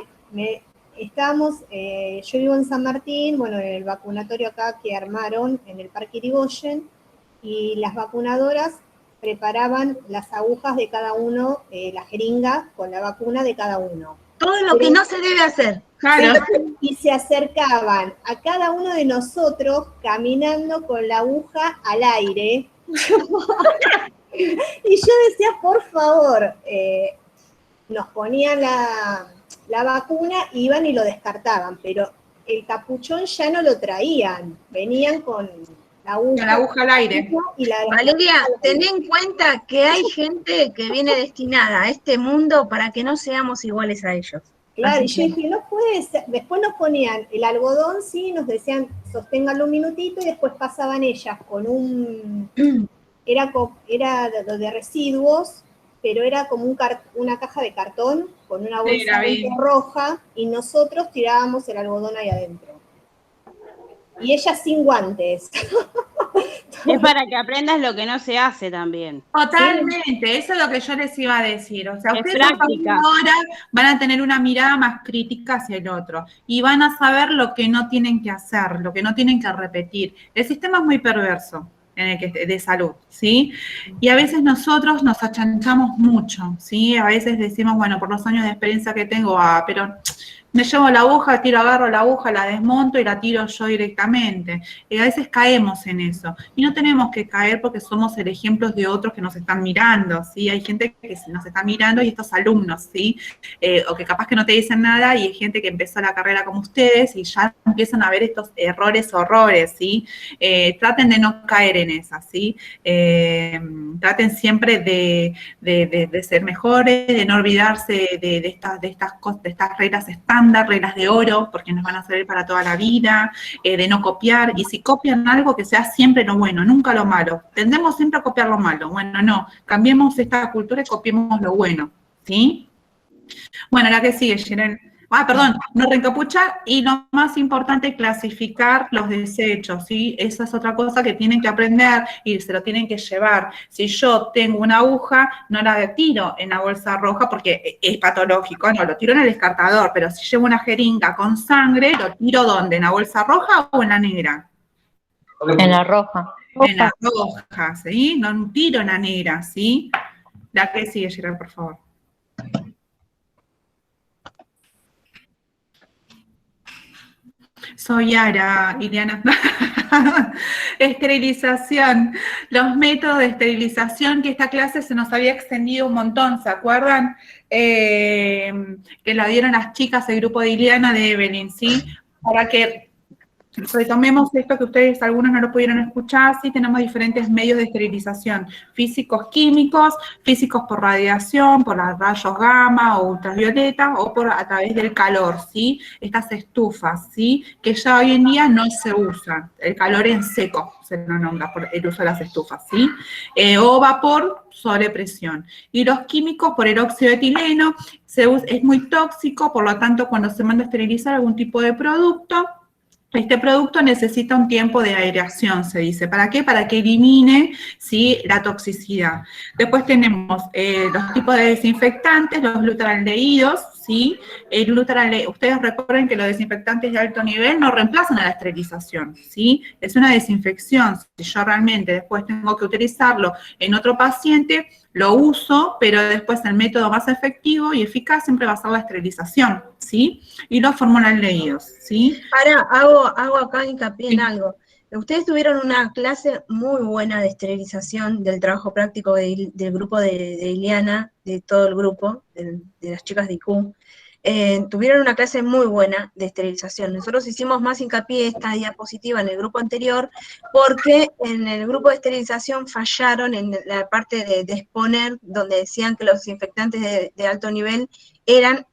yo vivo en San Martín, bueno, en el vacunatorio acá que armaron en el Parque Irigoyen, y las vacunadoras preparaban las agujas de cada uno, la jeringa con la vacuna de cada uno. Todo lo que no se debe hacer. Claro. Y se acercaban a cada uno de nosotros caminando con la aguja al aire. Y yo decía, por favor, nos ponían la vacuna, iban y lo descartaban, pero el capuchón ya no lo traían, venían con la aguja al aire. Y Valeria, ten en cuenta que hay gente que viene destinada a este mundo para que no seamos iguales a ellos. Claro, y yo dije, no puede ser. Después nos ponían el algodón, sí, nos decían, sosténganlo un minutito, y después pasaban ellas con era de residuos, pero era como una caja de cartón con una bolsa roja, y nosotros tirábamos el algodón ahí adentro. Y ellas sin guantes. Es para que aprendas lo que no se hace también. Totalmente, eso es lo que yo les iba a decir. O sea, Es ustedes práctica. ahora van a tener una mirada más crítica hacia el otro y van a saber lo que no tienen que hacer, lo que no tienen que repetir. El sistema es muy perverso de salud, ¿sí? Y a veces nosotros nos achanchamos mucho, ¿sí? A veces decimos, bueno, por los años de experiencia que tengo, pero me llevo la aguja, agarro la aguja, la desmonto y la tiro yo directamente. Y a veces caemos en eso. Y no tenemos que caer porque somos el ejemplo de otros que nos están mirando, ¿sí? Hay gente que nos está mirando y estos alumnos, ¿sí? O que capaz que no te dicen nada y hay gente que empezó la carrera como ustedes y ya empiezan a ver estos horrores, ¿sí? Traten de no caer en esas, ¿sí? Traten siempre de ser mejores, de no olvidarse de estas reglas estándar, reglas de oro, porque nos van a servir para toda la vida, de no copiar, y si copian algo, que sea siempre lo bueno, nunca lo malo. Tendemos siempre a copiar lo malo. Bueno, no, cambiemos esta cultura y copiemos lo bueno, ¿sí? Bueno, la que sigue, Shiren. Perdón, no reencapuchar, y lo más importante, clasificar los desechos, ¿sí? Esa es otra cosa que tienen que aprender y se lo tienen que llevar. Si yo tengo una aguja, no la tiro en la bolsa roja porque es patológico, no, lo tiro en el descartador, pero si llevo una jeringa con sangre, ¿lo tiro dónde? ¿En la bolsa roja o en la negra? En la roja. En la roja, ¿sí? No tiro en la negra, ¿sí? La que sigue, Gerard, por favor. Soy Ara, Ileana. Esterilización. Los métodos de esterilización, que esta clase se nos había extendido un montón, ¿se acuerdan? Que la dieron las chicas, el grupo de Ileana, de Evelyn, ¿sí? Para que retomemos esto que ustedes, algunos no lo pudieron escuchar, sí, tenemos diferentes medios de esterilización, físicos, químicos, físicos por radiación, por los rayos gamma o ultravioleta, o a través del calor, ¿sí? Estas estufas, ¿sí? Que ya hoy en día no se usan, el calor en seco se lo nombra por el uso de las estufas, ¿sí? O vapor sobre presión. Y los químicos por el óxido de etileno, es muy tóxico, por lo tanto, cuando se manda a esterilizar algún tipo de producto, este producto necesita un tiempo de aireación, se dice. ¿Para qué? Para que elimine, ¿sí?, la toxicidad. Después tenemos los tipos de desinfectantes, los glutaraldehídos, ¿sí? Ustedes recuerden que los desinfectantes de alto nivel no reemplazan a la esterilización, ¿sí? Es una desinfección. Si yo realmente después tengo que utilizarlo en otro paciente, lo uso, pero después el método más efectivo y eficaz siempre va a ser la esterilización, ¿sí? Y los formaldehídos, ¿sí? Ahora, hago acá hincapié en algo. Ustedes tuvieron una clase muy buena de esterilización del trabajo práctico del grupo de Ileana, de todo el grupo, de las chicas de IQ. Tuvieron una clase muy buena de esterilización. Nosotros hicimos más hincapié esta diapositiva en el grupo anterior, porque en el grupo de esterilización fallaron en la parte de exponer, donde decían que los desinfectantes de alto nivel eran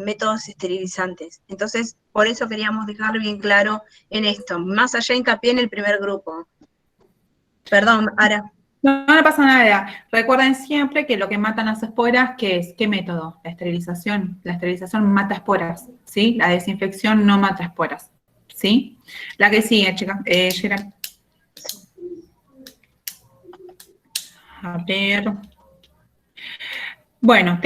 métodos esterilizantes. Entonces, por eso queríamos dejar bien claro en esto. Más allá hincapié en el primer grupo. Perdón, Ara. No, no pasa nada. Recuerden siempre que lo que matan las esporas, ¿qué es? ¿Qué método? La esterilización. La esterilización mata esporas, ¿sí? La desinfección no mata esporas, ¿sí? La que sigue, chicas. Gerard. A ver. Bueno,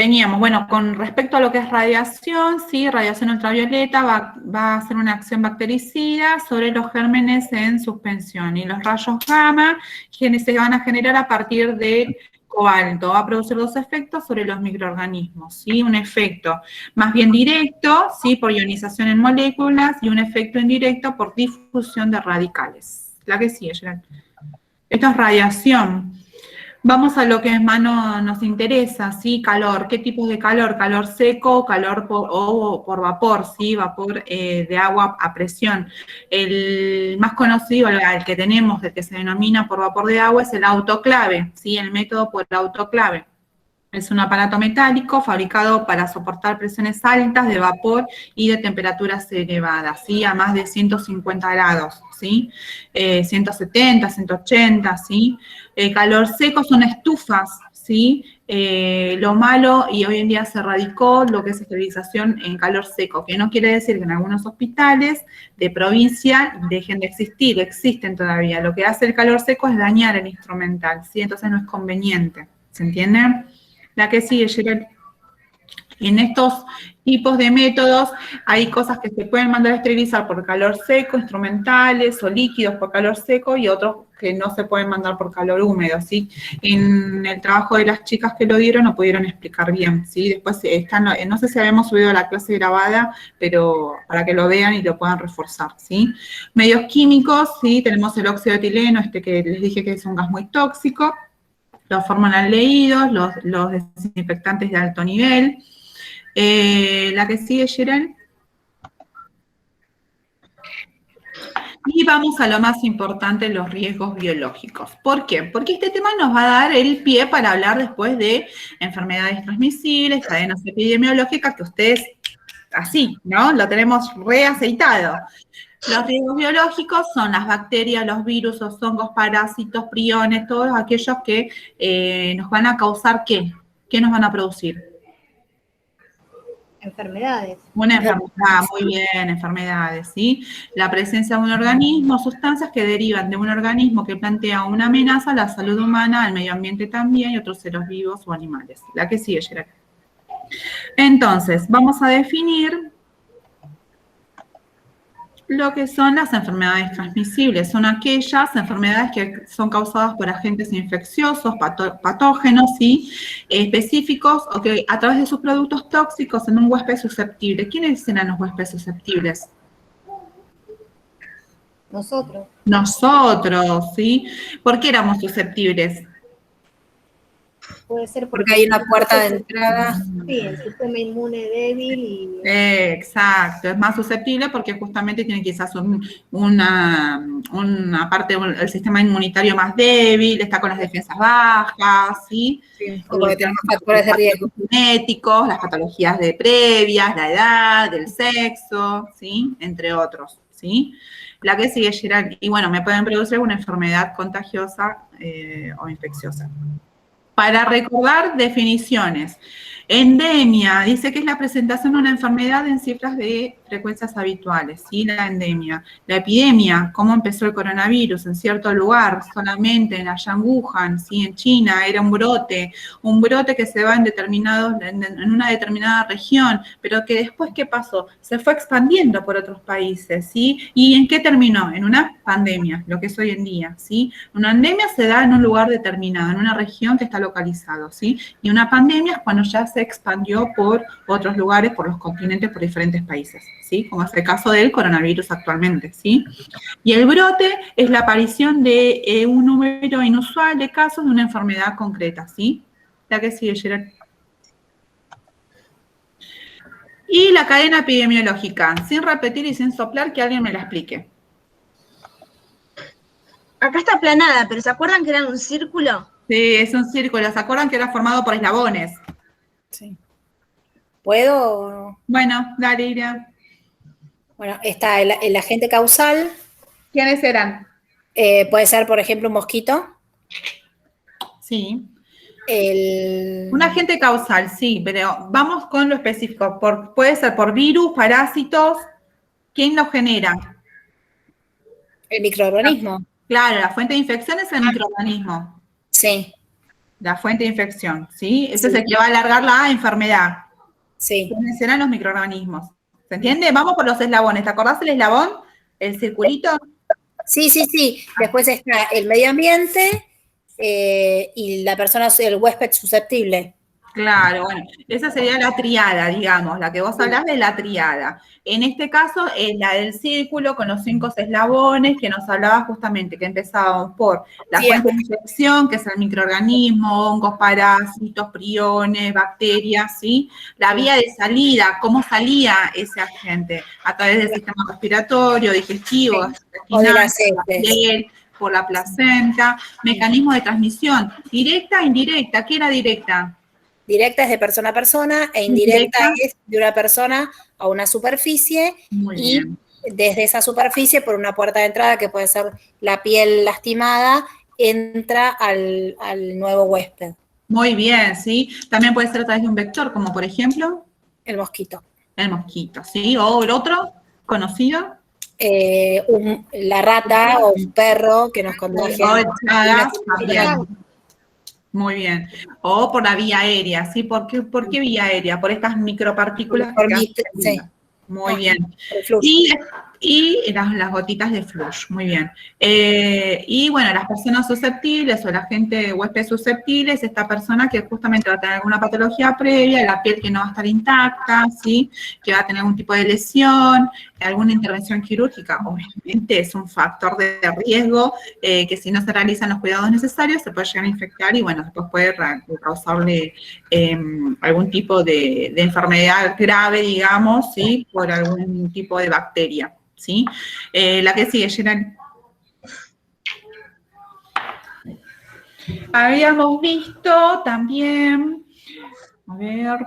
con respecto a lo que es radiación, sí, radiación ultravioleta va a hacer una acción bactericida sobre los gérmenes en suspensión, y los rayos gamma se van a generar a partir del cobalto, va a producir dos efectos sobre los microorganismos, ¿sí? Un efecto más bien directo, ¿sí?, por ionización en moléculas, y un efecto indirecto por difusión de radicales. La que sigue, Gerard. Esto es radiación. Vamos a lo que más nos interesa, ¿sí? Calor. ¿Qué tipos de calor? Calor seco, calor por vapor, ¿sí? Vapor de agua a presión. El más conocido, el que tenemos, el que se denomina por vapor de agua, es el autoclave, ¿sí? El método por autoclave. Es un aparato metálico fabricado para soportar presiones altas de vapor y de temperaturas elevadas, ¿sí? A más de 150 grados, ¿sí? 170, 180, ¿sí? Calor seco son estufas, ¿sí? Lo malo, y hoy en día se erradicó lo que es esterilización en calor seco, que no quiere decir que en algunos hospitales de provincia dejen de existir, existen todavía. Lo que hace el calor seco es dañar el instrumental, ¿sí? Entonces no es conveniente, ¿se entiende? La que sigue, Gerard. En estos tipos de métodos hay cosas que se pueden mandar a esterilizar por calor seco, instrumentales o líquidos por calor seco y otros que no se pueden mandar por calor húmedo, ¿sí? En el trabajo de las chicas que lo dieron no pudieron explicar bien, ¿sí? Después están, no sé si habíamos subido la clase grabada, pero para que lo vean y lo puedan reforzar, ¿sí? Medios químicos, ¿sí? Tenemos el óxido de etileno, que les dije que es un gas muy tóxico, los formaldehídos, los desinfectantes de alto nivel. La que sigue, Gerald. Y vamos a lo más importante, los riesgos biológicos. ¿Por qué? Porque este tema nos va a dar el pie para hablar después de enfermedades transmisibles, cadenas epidemiológicas, que ustedes, así, ¿no? Lo tenemos reaceitado. Los riesgos biológicos son las bacterias, los virus, los hongos, parásitos, priones, todos aquellos que nos van a causar ¿qué? ¿Qué nos van a producir? Enfermedades. Una enfermedad, muy bien, enfermedades, ¿sí? La presencia de un organismo, sustancias que derivan de un organismo que plantea una amenaza a la salud humana, al medio ambiente también y otros seres vivos o animales. La que sigue, Gerard. Entonces, vamos a definir lo que son las enfermedades transmisibles. Son aquellas enfermedades que son causadas por agentes infecciosos, patógenos, ¿sí? Específicos, o que a través de sus productos tóxicos en un huésped susceptible. ¿Quiénes eran los huéspedes susceptibles? Nosotros. Nosotros, ¿sí? ¿Por qué éramos susceptibles? Puede ser Porque hay una puerta de entrada. Sí, el sistema inmune débil y... Exacto, es más susceptible porque justamente tiene quizás una parte del sistema inmunitario más débil, está con las defensas bajas, ¿sí? Sí, porque tenemos factores de riesgo. Genéticos, las patologías previas, la edad, el sexo, ¿sí? Entre otros, ¿sí? La que sigue, Gerard, y bueno, me pueden producir una enfermedad contagiosa o infecciosa. Para recordar definiciones, endemia, dice que es la presentación de una enfermedad en cifras de frecuencias habituales, ¿sí? La endemia. La epidemia, cómo empezó el coronavirus en cierto lugar, solamente en Wuhan, Wuhan, ¿sí? En China, era un brote que se va en una determinada región, pero que después, ¿qué pasó? Se fue expandiendo por otros países, ¿sí? ¿Y en qué terminó? En una pandemia, lo que es hoy en día, ¿sí? Una endemia se da en un lugar determinado, en una región que está localizado, ¿sí? Y una pandemia es cuando ya se expandió por otros lugares, por los continentes, por diferentes países, ¿sí? Como es el caso del coronavirus actualmente, ¿sí? Y el brote es la aparición de un número inusual de casos de una enfermedad concreta, ¿sí? La que sigue, Gerard. Y la cadena epidemiológica, sin repetir y sin soplar, que alguien me la explique. Acá está aplanada, pero ¿se acuerdan que era un círculo? Sí, es un círculo. ¿Se acuerdan que era formado por eslabones? Sí. ¿Puedo? Bueno, dale, Ira. Bueno, está el agente causal. ¿Quiénes eran? Puede ser, por ejemplo, un mosquito. Sí. Un agente causal, sí, pero vamos con lo específico. Puede ser por virus, parásitos. ¿Quién lo genera? El microorganismo. Claro, la fuente de infección es el microorganismo. Sí. La fuente de infección, ¿sí? Ese es el que va a alargar la enfermedad. Sí. ¿Quiénes serán los microorganismos? ¿Se entiende? Vamos por los eslabones. ¿Te acordás el eslabón? ¿El circulito? Sí. Después está el medio ambiente y la persona, el huésped susceptible. Claro, bueno, esa sería la triada, digamos, la que vos hablás de la triada. En este caso es la del círculo con los 5 eslabones que nos hablaba justamente, que empezábamos por la fuente de infección, que es el microorganismo, hongos, parásitos, priones, bacterias, ¿sí? La vía de salida, cómo salía ese agente, a través del sistema respiratorio, digestivo, O de las piel, por la placenta, mecanismo de transmisión, directa e indirecta. ¿Qué era directa? Directa es de persona a persona e indirecta es de una persona a una superficie. Muy y bien. Desde esa superficie, por una puerta de entrada que puede ser la piel lastimada, entra al nuevo huésped. Muy bien, ¿sí? También puede ser a través de un vector, como por ejemplo... El mosquito. El mosquito, ¿sí? O el otro conocido. La rata o un perro que nos contagia. Muy bien. O por la vía aérea, ¿sí? ¿Por qué vía aérea? Por estas micropartículas que quedan Sí. suspendidas. Muy bien. El flujo. Y las gotitas de flush, muy bien. Y bueno, las personas susceptibles o la gente huésped susceptible es esta persona que justamente va a tener alguna patología previa, la piel que no va a estar intacta, ¿sí? Que va a tener algún tipo de lesión, alguna intervención quirúrgica, obviamente es un factor de riesgo que si no se realizan los cuidados necesarios se puede llegar a infectar y bueno, después puede causarle algún tipo de enfermedad grave, digamos, ¿sí? Por algún tipo de bacteria. ¿Sí? La que sigue, Gerald. Habíamos visto también, a ver,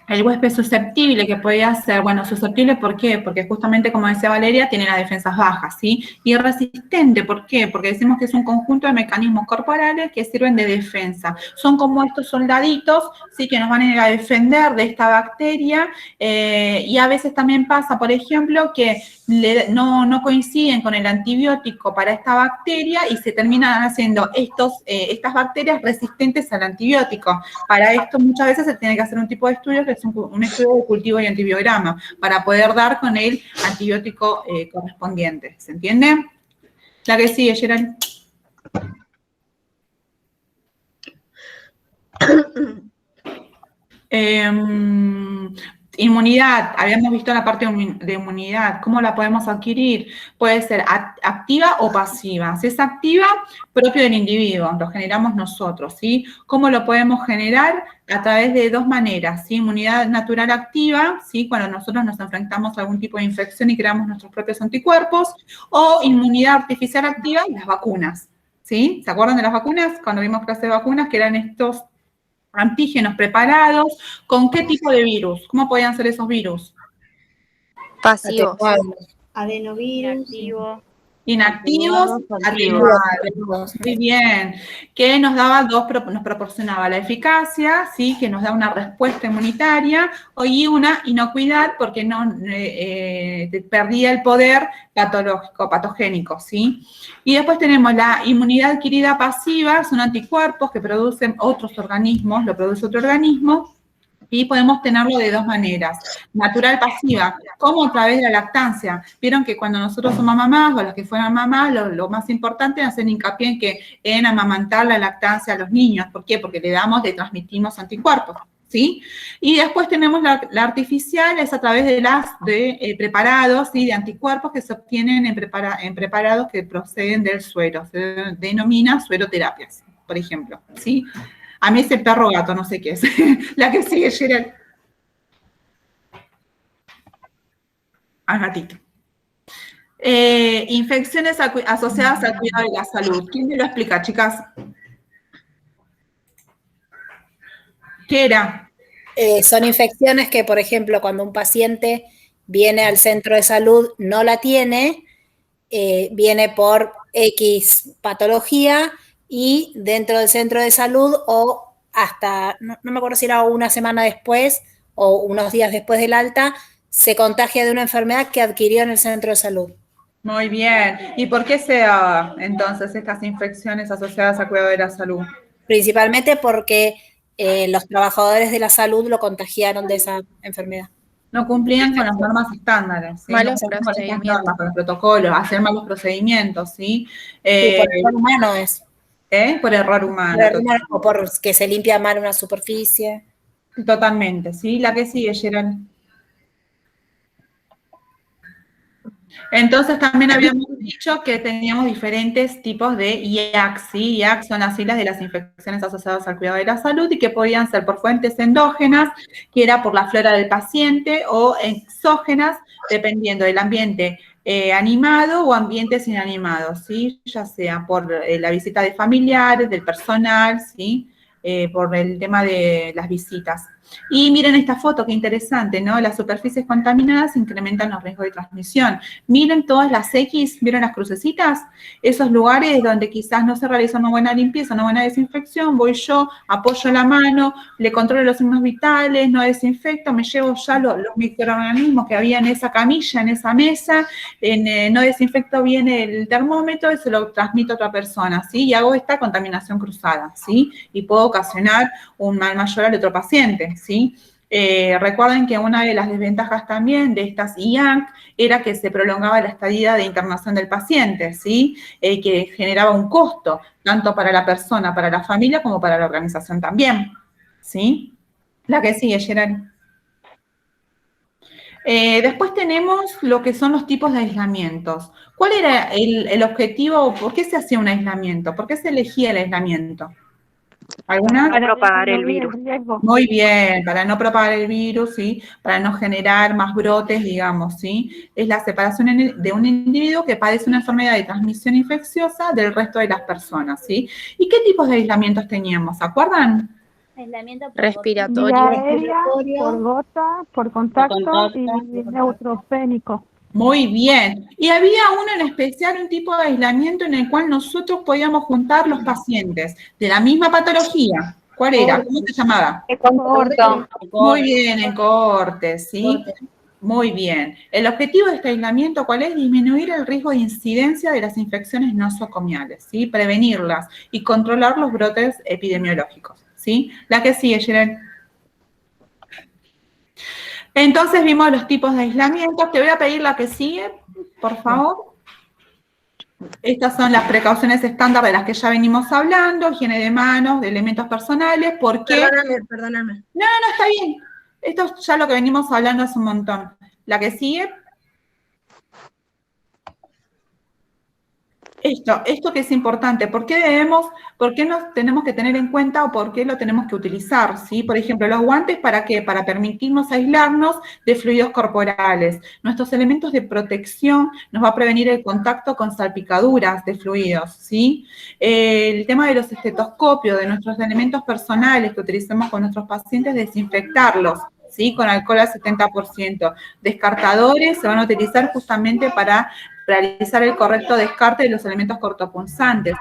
el huésped susceptible que podía ser, bueno, susceptible, ¿por qué? Porque justamente, como decía Valeria, tiene las defensas bajas, ¿sí? Y resistente, ¿por qué? Porque decimos que es un conjunto de mecanismos corporales que sirven de defensa. Son como estos soldaditos, ¿sí? Que nos van a ir a defender de esta bacteria y a veces también pasa, por ejemplo, que no coinciden con el antibiótico para esta bacteria y se terminan haciendo estas bacterias resistentes al antibiótico. Para esto muchas veces se tiene que hacer un tipo de estudio que es un estudio de cultivo y antibiograma para poder dar con el antibiótico correspondiente. ¿Se entiende? La que sigue, Gerald. Inmunidad, habíamos visto la parte de inmunidad, ¿cómo la podemos adquirir? Puede ser activa o pasiva. Si es activa, propio del individuo, lo generamos nosotros, ¿sí? ¿Cómo lo podemos generar? A través de dos maneras, ¿sí? Inmunidad natural activa, ¿sí? Cuando nosotros nos enfrentamos a algún tipo de infección y creamos nuestros propios anticuerpos, o inmunidad artificial activa, las vacunas, ¿sí? ¿Se acuerdan de las vacunas? Cuando vimos clase de vacunas, que eran estos antígenos preparados, ¿con qué tipo de virus? ¿Cómo podían ser esos virus? Pasivos. Adenovirus. Inactivos, atenuados. Muy bien. Que nos proporcionaba la eficacia, ¿sí? Que nos da una respuesta inmunitaria, y una inocuidad porque no perdía el poder patogénico, ¿sí? Y después tenemos la inmunidad adquirida pasiva, son anticuerpos que producen otros organismos, lo produce otro organismo, y podemos tenerlo de dos maneras. Natural pasiva, como a través de la lactancia. Vieron que cuando nosotros somos mamás, o los que fueran mamás, lo más importante es hacer hincapié en amamantar la lactancia a los niños. ¿Por qué? Porque le transmitimos anticuerpos, ¿sí? Y después tenemos la artificial, es a través de preparados, ¿sí? De anticuerpos que se obtienen en preparados que proceden del suero. Se denomina sueroterapias, por ejemplo, ¿sí? A mí es el perro gato, no sé qué es. La que sigue, Gerald. Al gatito. Infecciones asociadas al cuidado de la salud. ¿Quién me lo explica, chicas? ¿Qué era? Son infecciones que, por ejemplo, cuando un paciente viene al centro de salud, no la tiene, viene por X patología, y dentro del centro de salud o hasta, no me acuerdo si era una semana después o unos días después del alta, se contagia de una enfermedad que adquirió en el centro de salud. Muy bien. ¿Y por qué se da entonces estas infecciones asociadas al cuidado de la salud? Principalmente porque los trabajadores de la salud lo contagiaron de esa enfermedad. No cumplían con las normas estándares, ¿sí? Malos No procedimientos. con los protocolos, hacer malos procedimientos, ¿sí? Y por error humano es. Por error humano. Por error humano o porque se limpia mal una superficie. Totalmente, ¿sí? La que sigue, Gerald. Entonces también habíamos dicho que teníamos diferentes tipos de IAC, ¿sí? IAC son las siglas de las infecciones asociadas al cuidado de la salud y que podían ser por fuentes endógenas, que era por la flora del paciente, o exógenas, dependiendo del ambiente animado o ambientes inanimados, ¿sí? Ya sea por la visita de familiares, del personal, ¿sí? Por el tema de las visitas. Y miren esta foto, qué interesante, ¿no? Las superficies contaminadas incrementan los riesgos de transmisión. Miren todas las X, ¿vieron las crucecitas? Esos lugares donde quizás no se realiza una buena limpieza, una buena desinfección, voy yo, apoyo la mano, le controlo los signos vitales, no desinfecto, me llevo ya los microorganismos que había en esa camilla, en esa mesa, no desinfecto bien el termómetro y se lo transmito a otra persona, ¿sí? Y hago esta contaminación cruzada, ¿sí? Y puedo ocasionar un mal mayor al otro paciente, ¿sí? Recuerden que una de las desventajas también de estas IAC era que se prolongaba la estadía de internación del paciente, ¿sí? Que generaba un costo, tanto para la persona, para la familia, como para la organización también, ¿sí? La que sigue, Gerard. Después tenemos lo que son los tipos de aislamientos. ¿Cuál era el objetivo? ¿Por qué se hacía un aislamiento? ¿Por qué se elegía el aislamiento? ¿Alguna? Para propagar el disminuir virus. riesgo. Muy bien, para no propagar el virus, ¿sí? Para no generar más brotes, digamos, ¿sí? Es la separación de un individuo que padece una enfermedad de transmisión infecciosa del resto de las personas, ¿sí? ¿Y qué tipos de aislamientos teníamos? ¿Se acuerdan? Aislamiento por Respiratorio. Vía aérea, por gota, por contacto y neutropénico. Muy bien. Y había uno en especial, un tipo de aislamiento en el cual nosotros podíamos juntar los pacientes de la misma patología. ¿Cuál era? ¿Cómo se llamaba? Muy bien, en cohortes, ¿sí? Muy bien. El objetivo de este aislamiento, ¿cuál es? Disminuir el riesgo de incidencia de las infecciones nosocomiales, ¿sí? Prevenirlas y controlar los brotes epidemiológicos, ¿sí? La que sigue, Gerard. Entonces vimos los tipos de aislamientos. Te voy a pedir la que sigue, por favor. Estas son las precauciones estándar de las que ya venimos hablando, higiene de manos, de elementos personales, ¿por qué? Perdóname. No, está bien. Esto es ya lo que venimos hablando hace un montón. La que sigue. Esto que es importante, ¿por qué nos tenemos que tener en cuenta o por qué lo tenemos que utilizar? ¿Sí? Por ejemplo, los guantes, ¿para qué? Para permitirnos aislarnos de fluidos corporales. Nuestros elementos de protección nos va a prevenir el contacto con salpicaduras de fluidos, ¿sí? El tema de los estetoscopios, de nuestros elementos personales que utilicemos con nuestros pacientes, desinfectarlos, ¿sí? Con alcohol al 70%. Descartadores se van a utilizar justamente para realizar el correcto descarte de los elementos cortopunzantes.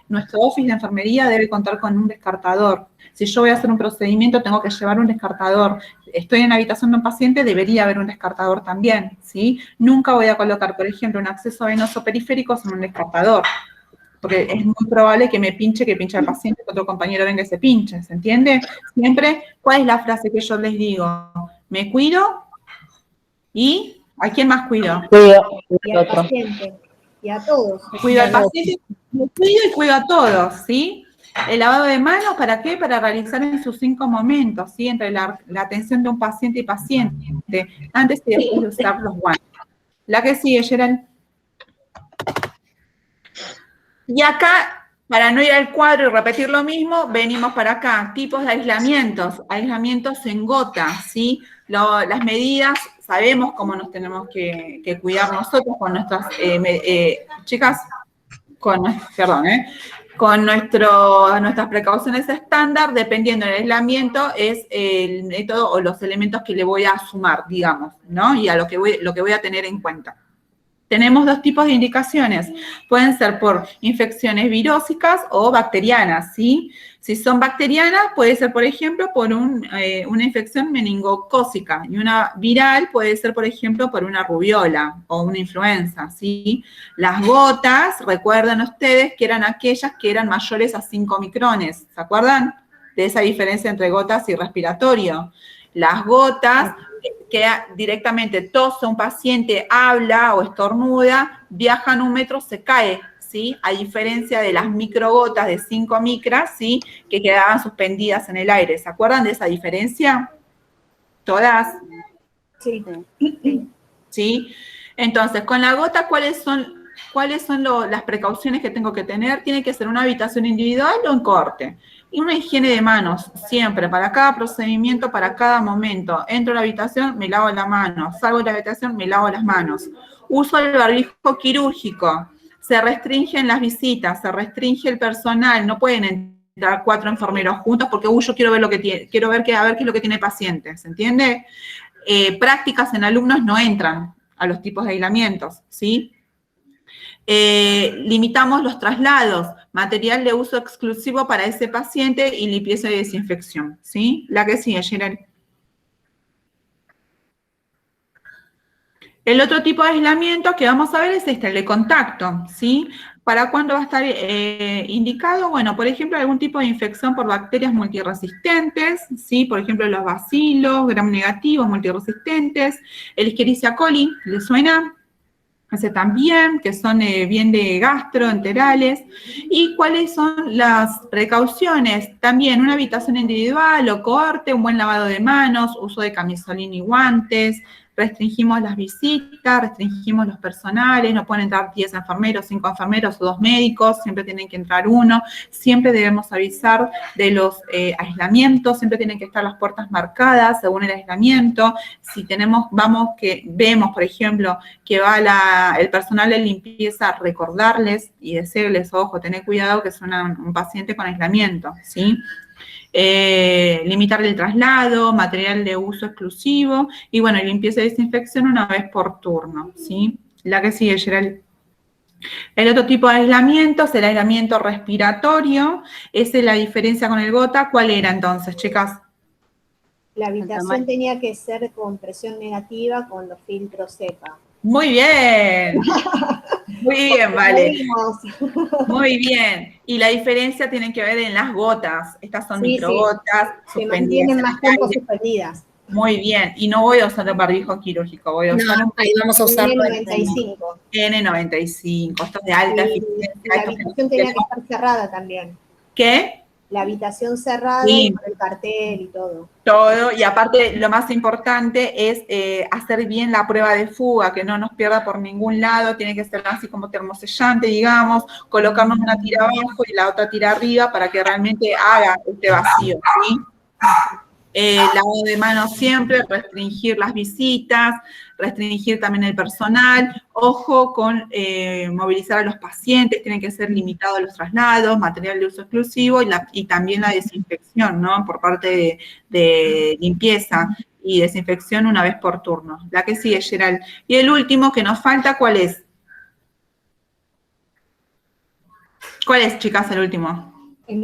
Nuestro office de enfermería debe contar con un descartador. Si yo voy a hacer un procedimiento, tengo que llevar un descartador. Estoy en la habitación de un paciente, debería haber un descartador también, ¿sí? Nunca voy a colocar, por ejemplo, un acceso venoso periférico sin un descartador, porque es muy probable que me pinche, que pinche al paciente, que otro compañero venga y se pinche, ¿se entiende? Siempre, ¿cuál es la frase que yo les digo? Me cuido y... ¿A quién más cuido? Y al paciente, y a todos. Cuido al paciente, me cuido y cuido a todos, ¿sí? El lavado de manos, ¿para qué? Para realizar en sus 5 momentos, ¿sí? Entre la atención de un paciente y paciente, antes y después de usar los guantes. La que sigue, Gerald. Y acá, para no ir al cuadro y repetir lo mismo, venimos para acá. Tipos de aislamientos. Aislamientos en gota, ¿sí? Las medidas, sabemos cómo nos tenemos que cuidar nosotros con nuestras, chicas, con nuestras precauciones estándar, dependiendo del aislamiento, es el método o los elementos que le voy a sumar, digamos, ¿no? Y a lo que voy a tener en cuenta. Tenemos 2 tipos de indicaciones. Pueden ser por infecciones virósicas o bacterianas, ¿sí? Si son bacterianas, puede ser, por ejemplo, por una infección meningocócica. Y una viral puede ser, por ejemplo, por una rubiola o una influenza, ¿sí? Las gotas, recuerden ustedes que eran aquellas que eran mayores a 5 micrones. ¿Se acuerdan de esa diferencia entre gotas y respiratorio? Las gotas... que directamente tose un paciente, habla o estornuda, viajan 1 metro, se cae, ¿sí? A diferencia de las microgotas de 5 micras, ¿sí? Que quedaban suspendidas en el aire. ¿Se acuerdan de esa diferencia? ¿Todas? Sí. ¿Sí? Entonces, con la gota, ¿cuáles son las precauciones que tengo que tener? Tiene que ser una habitación individual o en cohorte. Y una higiene de manos, siempre, para cada procedimiento, para cada momento. Entro a la habitación, me lavo la mano. Salgo de la habitación, me lavo las manos. Uso el barbijo quirúrgico. Se restringen las visitas, se restringe el personal. No pueden entrar 4 enfermeros juntos porque yo quiero ver lo que tiene, quiero ver qué es lo que tiene el paciente, ¿se entiende? Prácticas en alumnos no entran a los tipos de aislamientos, ¿sí? Limitamos los traslados, material de uso exclusivo para ese paciente y limpieza y desinfección, ¿sí? La que sigue, Gerald. El otro tipo de aislamiento que vamos a ver es el de contacto, ¿sí? ¿Para cuándo va a estar indicado? Bueno, por ejemplo, algún tipo de infección por bacterias multiresistentes, ¿sí? Por ejemplo, los bacilos, gram negativos, multiresistentes, el Escherichia coli, ¿le suena? Ese también, que son bien de gastroenterales. ¿Y cuáles son las precauciones? También una habitación individual o cohorte, un buen lavado de manos, uso de camisolín y guantes, restringimos las visitas, restringimos los personales, no pueden entrar 10 enfermeros, 5 enfermeros o 2 médicos, siempre tienen que entrar uno, siempre debemos avisar de los aislamientos, siempre tienen que estar las puertas marcadas según el aislamiento. Si vemos, por ejemplo, que va el personal de limpieza, recordarles y decirles, ojo, tened cuidado que es un paciente con aislamiento, ¿sí? Limitar el traslado, material de uso exclusivo y, bueno, limpieza y desinfección una vez por turno, ¿sí? La que sigue, Gerald. El otro tipo de aislamiento es el aislamiento respiratorio. Esa es la diferencia con el gota. ¿Cuál era entonces, chicas? La habitación tenía que ser con presión negativa con los filtros CEPA. Muy bien. Muy bien, vale. Muy bien. Y la diferencia tiene que ver en las gotas. Estas son microgotas. Se mantienen más tiempo suspendidas. Muy bien. Y no voy a usar el barbijo quirúrgico. Voy a usar ahí vamos a usar N95. N95. Esto es de alta eficiencia. La habitación tenía que estar cerrada también. ¿Qué? La habitación cerrada Sí. y con el cartel y todo. Todo, y aparte lo más importante es hacer bien la prueba de fuga, que no nos pierda por ningún lado, tiene que ser así como termosellante, digamos, colocarnos una tira abajo y la otra tira arriba para que realmente haga este vacío, ¿sí? Lavado de manos siempre, restringir las visitas, restringir también el personal, ojo con movilizar a los pacientes, tienen que ser limitados los traslados, material de uso exclusivo y también la desinfección, ¿no? Por parte de limpieza y desinfección una vez por turno. La que sigue, Gerald. Y el último que nos falta, ¿cuál es? ¿Cuál es, chicas, el último? El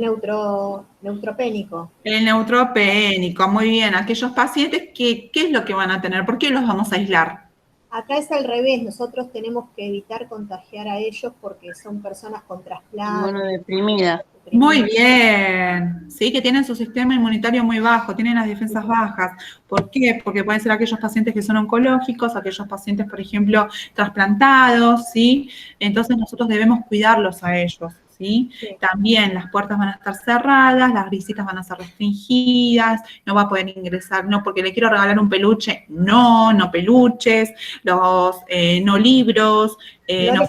neutropénico. El neutropénico, muy bien. Aquellos pacientes, ¿qué es lo que van a tener? ¿Por qué los vamos a aislar? Acá es al revés, nosotros tenemos que evitar contagiar a ellos porque son personas con trasplante. Inmunodeprimidas. Muy bien, sí, que tienen su sistema inmunitario muy bajo, tienen las defensas bajas. ¿Por qué? Porque pueden ser aquellos pacientes que son oncológicos, aquellos pacientes, por ejemplo, trasplantados, ¿sí? Entonces nosotros debemos cuidarlos a ellos, ¿sí? También las puertas van a estar cerradas, las visitas van a ser restringidas, no va a poder ingresar, no porque le quiero regalar un peluche, no peluches, no libros, no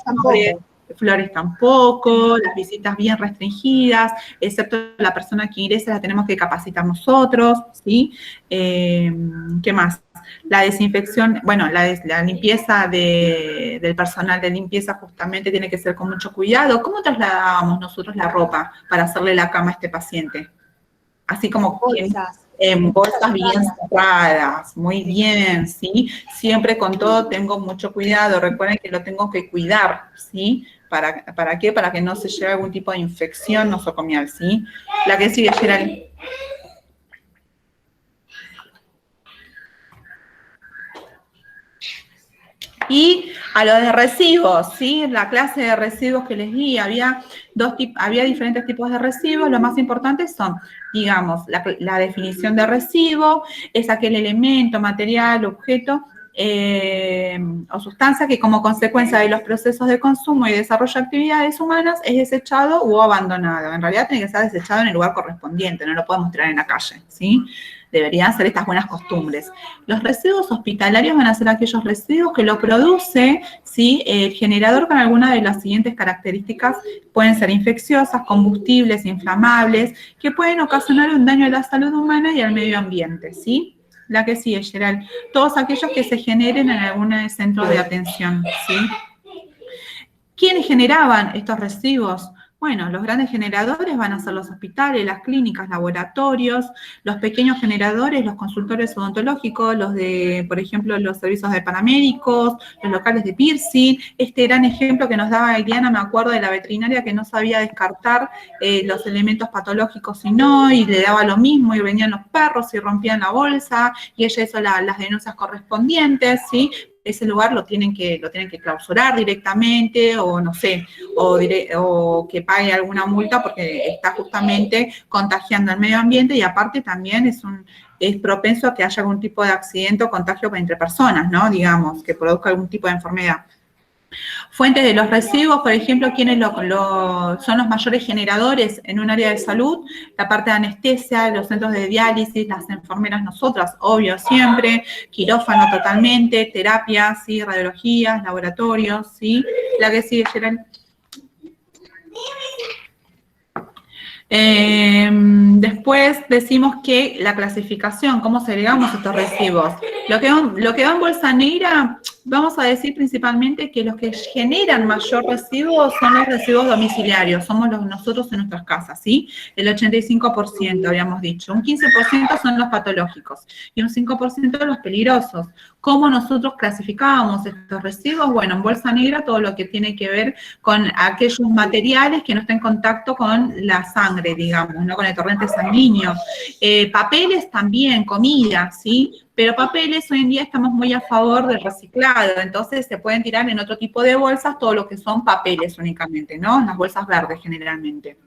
flores tampoco, las visitas bien restringidas, excepto la persona que ingresa la tenemos que capacitar nosotros, ¿sí? ¿Qué más? La desinfección, bueno, la limpieza del personal de limpieza justamente tiene que ser con mucho cuidado. ¿Cómo trasladábamos nosotros la ropa para hacerle la cama a este paciente? Así como en bolsas bien cerradas, muy bien, ¿sí? Siempre con todo tengo mucho cuidado, recuerden que lo tengo que cuidar, ¿sí? ¿Para qué? Para que no se lleve algún tipo de infección nosocomial, ¿sí? La que sigue, Gerald. Y a lo de residuos, ¿sí? La clase de residuos que les di, había diferentes tipos de residuos. Lo más importante son, digamos, la definición de residuo, es aquel elemento, material, objeto o sustancia que como consecuencia de los procesos de consumo y desarrollo de actividades humanas es desechado o abandonado. En realidad tiene que ser desechado en el lugar correspondiente, no lo podemos tirar en la calle, ¿sí? Deberían ser estas buenas costumbres. Los residuos hospitalarios van a ser aquellos residuos que lo produce, ¿sí? El generador con alguna de las siguientes características. Pueden ser infecciosas, combustibles, inflamables, que pueden ocasionar un daño a la salud humana y al medio ambiente, ¿sí? La que sigue, Gerald. Todos aquellos que se generen en algún centro de atención, ¿sí? ¿Quiénes generaban estos residuos? Bueno, los grandes generadores van a ser los hospitales, las clínicas, laboratorios, los pequeños generadores, los consultorios odontológicos, los de, por ejemplo, los servicios de paramédicos, los locales de piercing. Este gran ejemplo que nos daba Eliana, me acuerdo de la veterinaria que no sabía descartar los elementos patológicos y no, y le daba lo mismo, y venían los perros y rompían la bolsa, y ella hizo las denuncias correspondientes, ¿sí? Ese lugar lo tienen que clausurar directamente, o no sé, o que pague alguna multa porque está justamente contagiando al medio ambiente, y aparte también es propenso a que haya algún tipo de accidente o contagio entre personas, ¿no? Digamos, que produzca algún tipo de enfermedad. Fuentes de los residuos, por ejemplo, ¿quiénes son los mayores generadores en un área de salud? La parte de anestesia, los centros de diálisis, las enfermeras nosotras, obvio, siempre, quirófano totalmente, terapias, ¿sí? Radiologías, laboratorios, ¿sí? La que sigue, Gerald. Después decimos que la clasificación, cómo segregamos estos residuos. Lo que va en bolsa negra, vamos a decir principalmente que los que generan mayor residuo son los residuos domiciliarios, somos nosotros en nuestras casas, ¿sí? El 85% habíamos dicho, un 15% son los patológicos y un 5% los peligrosos. ¿Cómo nosotros clasificábamos estos residuos? Bueno, en bolsa negra todo lo que tiene que ver con aquellos materiales que no estén en contacto con la sangre, digamos, ¿no? Con el torrente sanguíneo. Papeles también, comida, ¿sí? Pero papeles hoy en día estamos muy a favor del reciclado, entonces se pueden tirar en otro tipo de bolsas todo lo que son papeles únicamente, ¿no? En las bolsas verdes generalmente.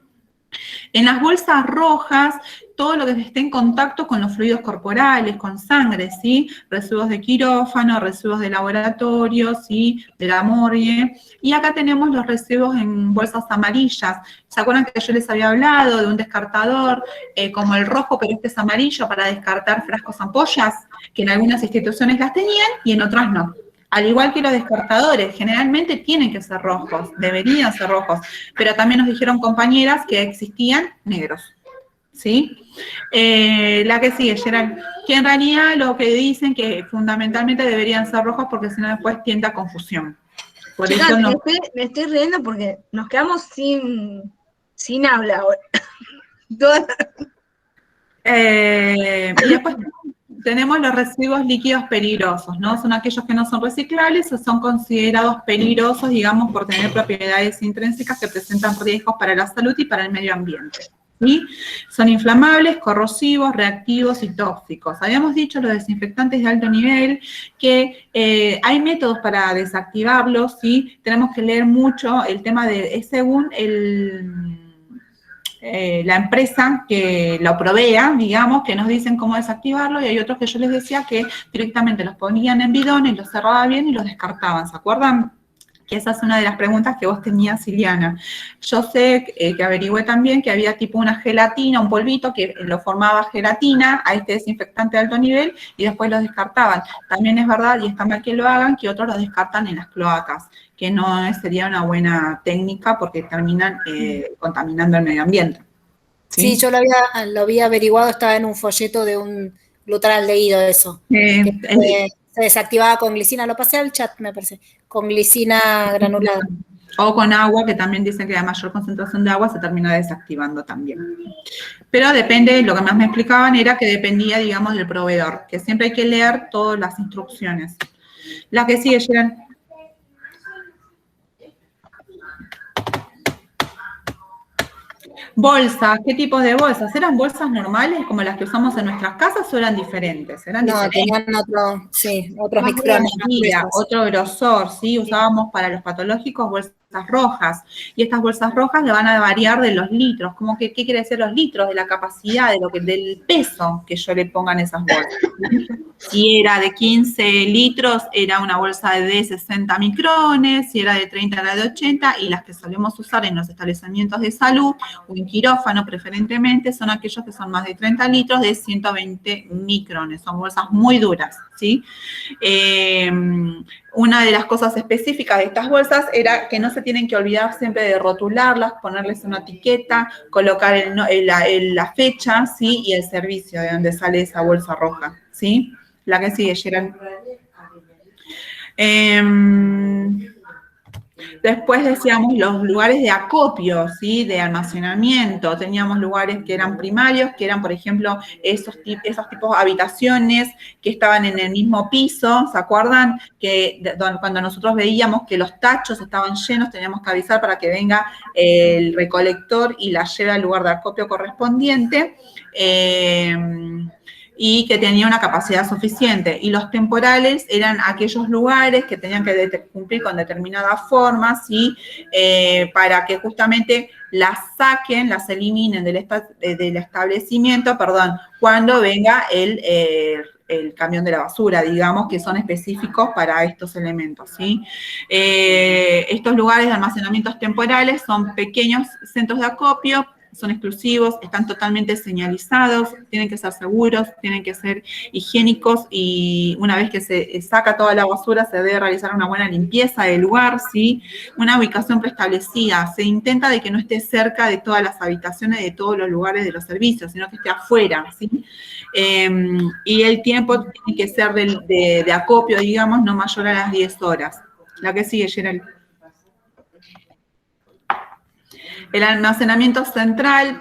En las bolsas rojas, todo lo que esté en contacto con los fluidos corporales, con sangre, ¿sí? Residuos de quirófano, residuos de laboratorio, ¿sí? De la morgue. Y acá tenemos los residuos en bolsas amarillas. ¿Se acuerdan que yo les había hablado de un descartador como el rojo, pero este es amarillo para descartar frascos ampollas? Que en algunas instituciones las tenían y en otras no. Al igual que los descartadores, generalmente tienen que ser rojos, deberían ser rojos, pero también nos dijeron compañeras que existían negros, ¿sí? La que sigue, Gerald, que en realidad lo que dicen que fundamentalmente deberían ser rojos porque si no después tiende a confusión. Por Chicas, eso no. me estoy riendo porque nos quedamos sin habla ahora. Y después tenemos los residuos líquidos peligrosos, ¿no? Son aquellos que no son reciclables o son considerados peligrosos, digamos, por tener propiedades intrínsecas que presentan riesgos para la salud y para el medio ambiente, ¿sí? Son inflamables, corrosivos, reactivos y tóxicos. Habíamos dicho los desinfectantes de alto nivel que hay métodos para desactivarlos, ¿sí? Tenemos que leer mucho el tema es según la empresa que lo provea, digamos, que nos dicen cómo desactivarlo, y hay otros que yo les decía que directamente los ponían en bidones, los cerraban bien y los descartaban, ¿se acuerdan? Que esa es una de las preguntas que vos tenías, Iliana. Yo sé que averigüé también que había tipo una gelatina, un polvito que lo formaba gelatina a este desinfectante de alto nivel y después los descartaban. También es verdad, y está mal que lo hagan, que otros los descartan en las cloacas, que no sería una buena técnica porque terminan contaminando el medio ambiente. Sí, yo lo había averiguado, estaba en un folleto de un glutaldehído eso. Se desactivaba con glicina, lo pasé al chat, me parece, con glicina granulada. O con agua, que también dicen que a mayor concentración de agua se termina desactivando también. Pero depende, lo que más me explicaban era que dependía, digamos, del proveedor, que siempre hay que leer todas las instrucciones. La que sigue, Gerald. Bolsas, ¿qué tipos de bolsas? ¿Eran bolsas normales como las que usamos en nuestras casas o eran diferentes? No, tenían otros micrones. Otro grosor, ¿sí? Usábamos para los patológicos bolsas rojas, y estas bolsas rojas le van a variar de los litros. ¿Cómo que qué quiere decir los litros? De la capacidad, del peso que yo le ponga en esas bolsas. Si era de 15 litros, era una bolsa de 60 micrones, si era de 30 era de 80, y las que solemos usar en los establecimientos de salud, o en quirófano preferentemente, son aquellos que son más de 30 litros de 120 micrones. Son bolsas muy duras, ¿sí? Una de las cosas específicas de estas bolsas era que no se tienen que olvidar siempre de rotularlas, ponerles una etiqueta, colocar la fecha, ¿sí? Y el servicio de donde sale esa bolsa roja, ¿sí? La que sigue, Gerald. Después decíamos los lugares de acopio, ¿sí? De almacenamiento. Teníamos lugares que eran primarios, que eran, por ejemplo, esos tipos de habitaciones que estaban en el mismo piso, ¿se acuerdan? Cuando nosotros veíamos que los tachos estaban llenos, teníamos que avisar para que venga el recolector y la lleve al lugar de acopio correspondiente. Y que tenía una capacidad suficiente. Y los temporales eran aquellos lugares que tenían que cumplir con determinadas formas, ¿sí? Para que justamente las saquen, las eliminen del establecimiento, cuando venga el camión de la basura, digamos, que son específicos para estos elementos, ¿sí? Estos lugares de almacenamientos temporales son pequeños centros de acopio, son exclusivos, están totalmente señalizados, tienen que ser seguros, tienen que ser higiénicos y una vez que se saca toda la basura se debe realizar una buena limpieza del lugar, ¿sí? Una ubicación preestablecida, se intenta de que no esté cerca de todas las habitaciones de todos los lugares de los servicios, sino que esté afuera, ¿sí? Y el tiempo tiene que ser de acopio, digamos, no mayor a las 10 horas. La que sigue, Gerald. El almacenamiento central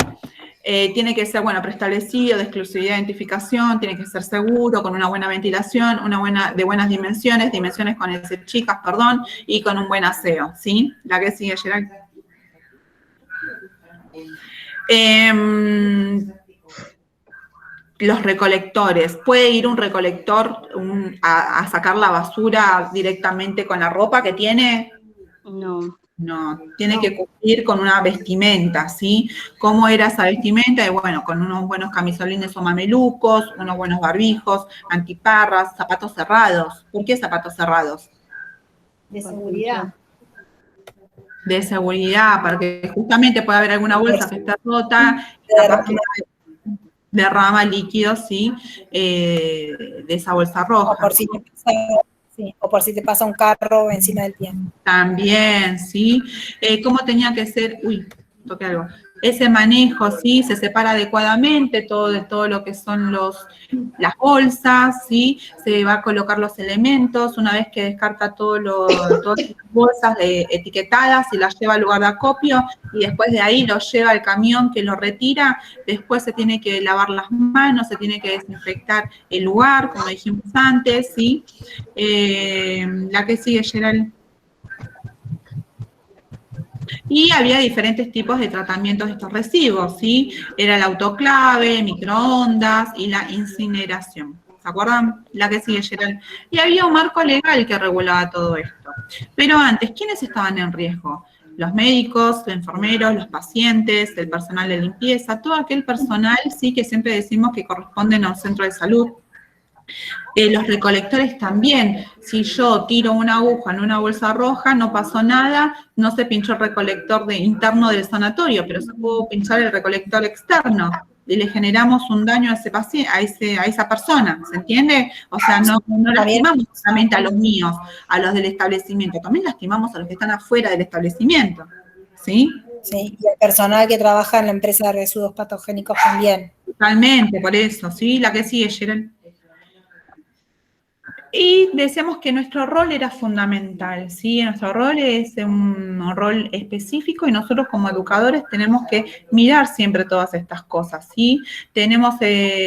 tiene que ser, preestablecido, de exclusividad de identificación, tiene que ser seguro, con una buena ventilación, de buenas dimensiones con chicas, y con un buen aseo, ¿sí? La que sigue, Gerald. Los recolectores. ¿Puede ir un recolector a sacar la basura directamente con la ropa que tiene? No. No, tiene que cumplir con una vestimenta, ¿sí? ¿Cómo era esa vestimenta? Con unos buenos camisolines o mamelucos, unos buenos barbijos, antiparras, zapatos cerrados. ¿Por qué zapatos cerrados? De seguridad. De seguridad, porque justamente puede haber alguna bolsa que está rota, capaz que derrama líquido, ¿sí? De esa bolsa roja. O por si te pasa un carro encima del pie. También, ¿sí? ¿Cómo tenía que ser? Uy, toqué algo. Ese manejo, ¿sí? Se separa adecuadamente todo lo que son las bolsas, ¿sí? Se va a colocar los elementos, una vez que descarta todas las bolsas etiquetadas y las lleva al lugar de acopio, y después de ahí lo lleva al camión que lo retira, después se tiene que lavar las manos, se tiene que desinfectar el lugar, como dijimos antes, ¿sí? La que sigue, Gerald. Y había diferentes tipos de tratamientos de estos residuos, ¿sí? Era el autoclave, microondas y la incineración. ¿Se acuerdan? La que sigue, Gerald. Y había un marco legal que regulaba todo esto. Pero antes, ¿quiénes estaban en riesgo? Los médicos, los enfermeros, los pacientes, el personal de limpieza, todo aquel personal, sí, que siempre decimos que corresponden a un centro de salud. Los recolectores también, si yo tiro una aguja en una bolsa roja, no pasó nada, no se pinchó el recolector interno del sanatorio, pero se pudo pinchar el recolector externo y le generamos un daño a ese paciente, a esa persona, ¿se entiende? O sea, no lastimamos solamente a los míos, a los del establecimiento, también lastimamos a los que están afuera del establecimiento, ¿sí? Sí, y el personal que trabaja en la empresa de residuos patogénicos también. Totalmente, por eso, ¿sí? La que sigue, Gerald. Y decíamos que nuestro rol era fundamental, ¿sí? Nuestro rol es un rol específico y nosotros como educadores tenemos que mirar siempre todas estas cosas, ¿sí? Tenemos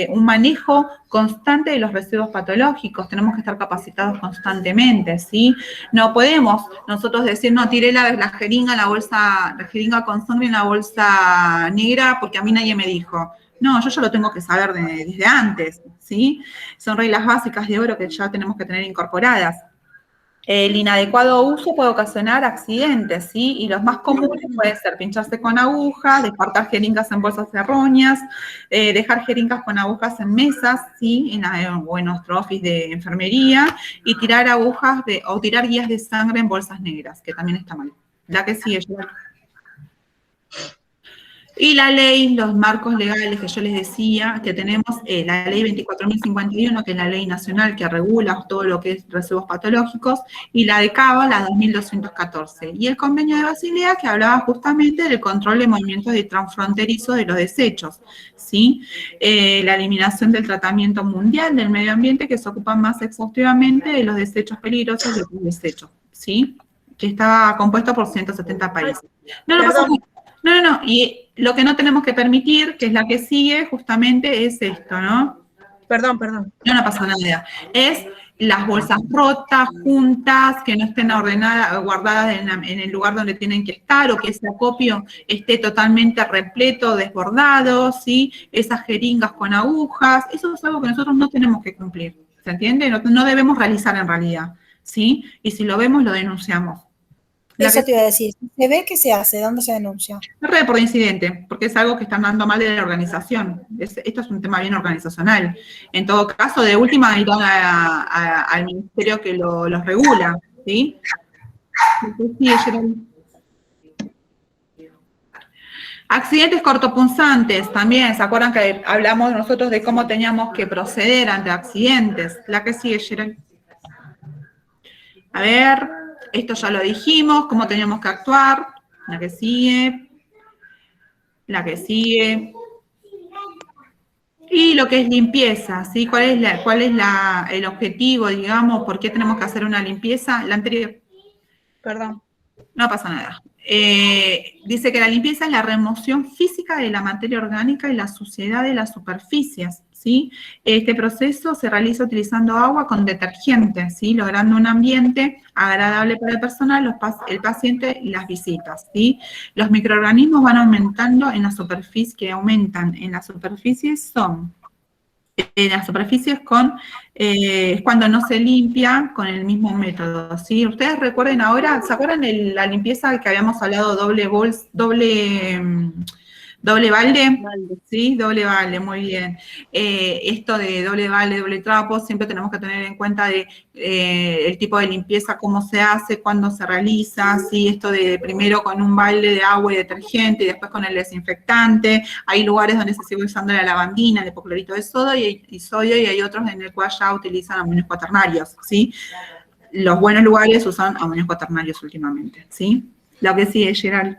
un manejo constante de los residuos patológicos, tenemos que estar capacitados constantemente, ¿sí? No podemos nosotros decir, no, tiré la jeringa con sangre en la bolsa negra porque a mí nadie me dijo. No, yo ya lo tengo que saber desde antes, ¿sí? Son reglas básicas de oro que ya tenemos que tener incorporadas. El inadecuado uso puede ocasionar accidentes, ¿sí? Y los más comunes pueden ser pincharse con agujas, descartar jeringas en bolsas erróneas, dejar jeringas con agujas en mesas, ¿sí? O en nuestro office de enfermería, y tirar o tirar guías de sangre en bolsas negras, que también está mal. La que sigue, Gerald. Y la ley, los marcos legales que yo les decía, que tenemos la ley 24.051, que es la ley nacional que regula todo lo que es residuos patológicos, y la de CABA, la 2214. Y el convenio de Basilea, que hablaba justamente del control de movimientos transfronterizos de los desechos, ¿sí? La eliminación del tratamiento mundial del medio ambiente, que se ocupa más exhaustivamente de los desechos peligrosos y de los desechos, ¿sí? que está compuesto por 170 países. No, no pasa Perdón. nada. No. Y lo que no tenemos que permitir, que es la que sigue, justamente es esto, ¿no? Perdón. No pasa nada. Es las bolsas rotas, juntas, que no estén ordenadas, guardadas en el lugar donde tienen que estar, o que ese acopio esté totalmente repleto, desbordado, ¿sí? Esas jeringas con agujas, eso es algo que nosotros no tenemos que cumplir, ¿se entiende? No debemos realizar en realidad, ¿sí? Y si lo vemos, lo denunciamos. Eso te iba a decir. ¿Se ve qué se hace? ¿Dónde se denuncia? Red por incidente, porque es algo que está andando mal de la organización. Esto es un tema bien organizacional. En todo caso, de última irán al ministerio que los regula, ¿sí? Sí, Geraldine. Accidentes cortopunzantes también. ¿Se acuerdan que hablamos nosotros de cómo teníamos que proceder ante accidentes? La que sigue, Geraldine. A ver, esto ya lo dijimos, cómo teníamos que actuar. La que sigue. La que sigue. Y lo que es limpieza, ¿sí? ¿Cuál es el objetivo, digamos? ¿Por qué tenemos que hacer una limpieza? La anterior. Perdón. No pasa nada. Dice que la limpieza es la remoción física de la materia orgánica y la suciedad de las superficies, ¿sí? Este proceso se realiza utilizando agua con detergente, ¿sí? Logrando un ambiente agradable para el personal, el paciente y las visitas, ¿sí? Los microorganismos van aumentando en la superficie, que aumentan en las superficies es cuando no se limpia con el mismo método, ¿sí? Ustedes recuerden ahora, ¿se acuerdan de la limpieza que habíamos hablado doble balde? Sí, doble balde, muy bien. Esto de doble balde, doble trapo, siempre tenemos que tener en cuenta el tipo de limpieza, cómo se hace, cuándo se realiza, ¿sí? Esto de primero con un balde de agua y detergente y después con el desinfectante. Hay lugares donde se sigue usando la lavandina, el hipoclorito de sodio y hay otros en el cual ya utilizan amonios cuaternarios, ¿sí? Los buenos lugares usan amonios cuaternarios últimamente, ¿sí? Lo que sigue, Gerald.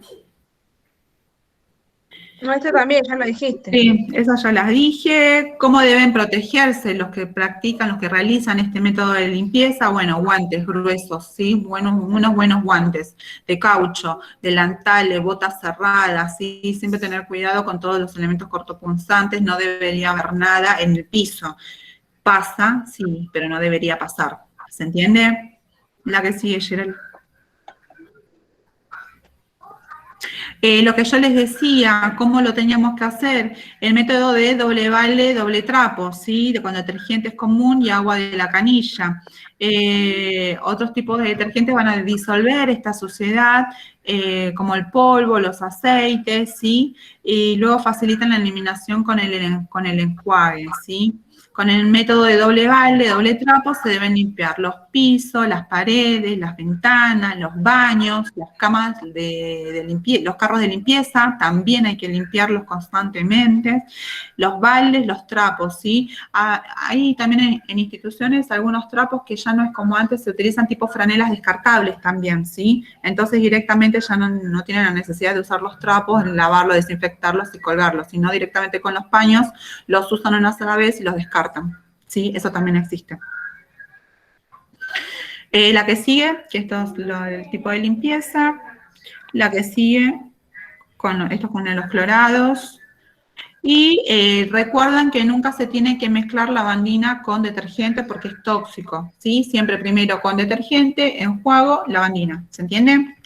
No, esto también, ya lo dijiste. Sí, esas ya las dije. ¿Cómo deben protegerse los que practican, los que realizan este método de limpieza? Bueno, guantes gruesos, ¿sí? Unos buenos guantes de caucho, delantales, botas cerradas, ¿sí? Siempre tener cuidado con todos los elementos cortopunzantes, no debería haber nada en el piso. Pasa, sí, pero no debería pasar. ¿Se entiende? La que sigue, Gerald. Lo que yo les decía, cómo lo teníamos que hacer, el método de doble balde, doble trapo, ¿sí? De cuando el detergente es común y agua de la canilla. Otros tipos de detergentes van a disolver esta suciedad, como el polvo, los aceites, ¿sí? Y luego facilitan la eliminación con el enjuague, ¿sí? Con el método de doble balde, doble trapo, se deben limpiar los pisos, las paredes, las ventanas, los baños, las camas de limpieza, los carros de limpieza, también hay que limpiarlos constantemente, los baldes, los trapos, ¿sí? Hay también en instituciones algunos trapos que ya no es como antes, se utilizan tipo franelas descartables también, ¿sí? Entonces directamente ya no tienen la necesidad de usar los trapos, lavarlos, desinfectarlos y colgarlos, sino directamente con los paños los usan una sola vez y los descartan. ¿Sí? Eso también existe. La que sigue, que esto es el tipo de limpieza. La que sigue, esto con los clorados. Y recuerden que nunca se tiene que mezclar lavandina con detergente porque es tóxico. ¿Sí? Siempre primero con detergente, enjuago, lavandina. ¿Se entiende?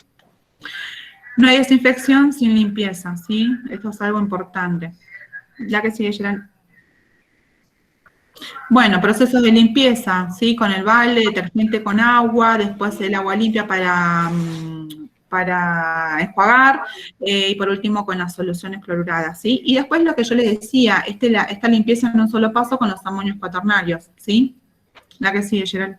No hay desinfección sin limpieza. ¿Sí? Esto es algo importante. La que sigue, Gerald. Bueno, procesos de limpieza, ¿sí? Con el balde, detergente con agua, después el agua limpia para enjuagar, y por último con las soluciones cloruradas, ¿sí? Y después lo que yo les decía, esta limpieza en un solo paso con los amonios cuaternarios, ¿sí? La que sigue, Gerald.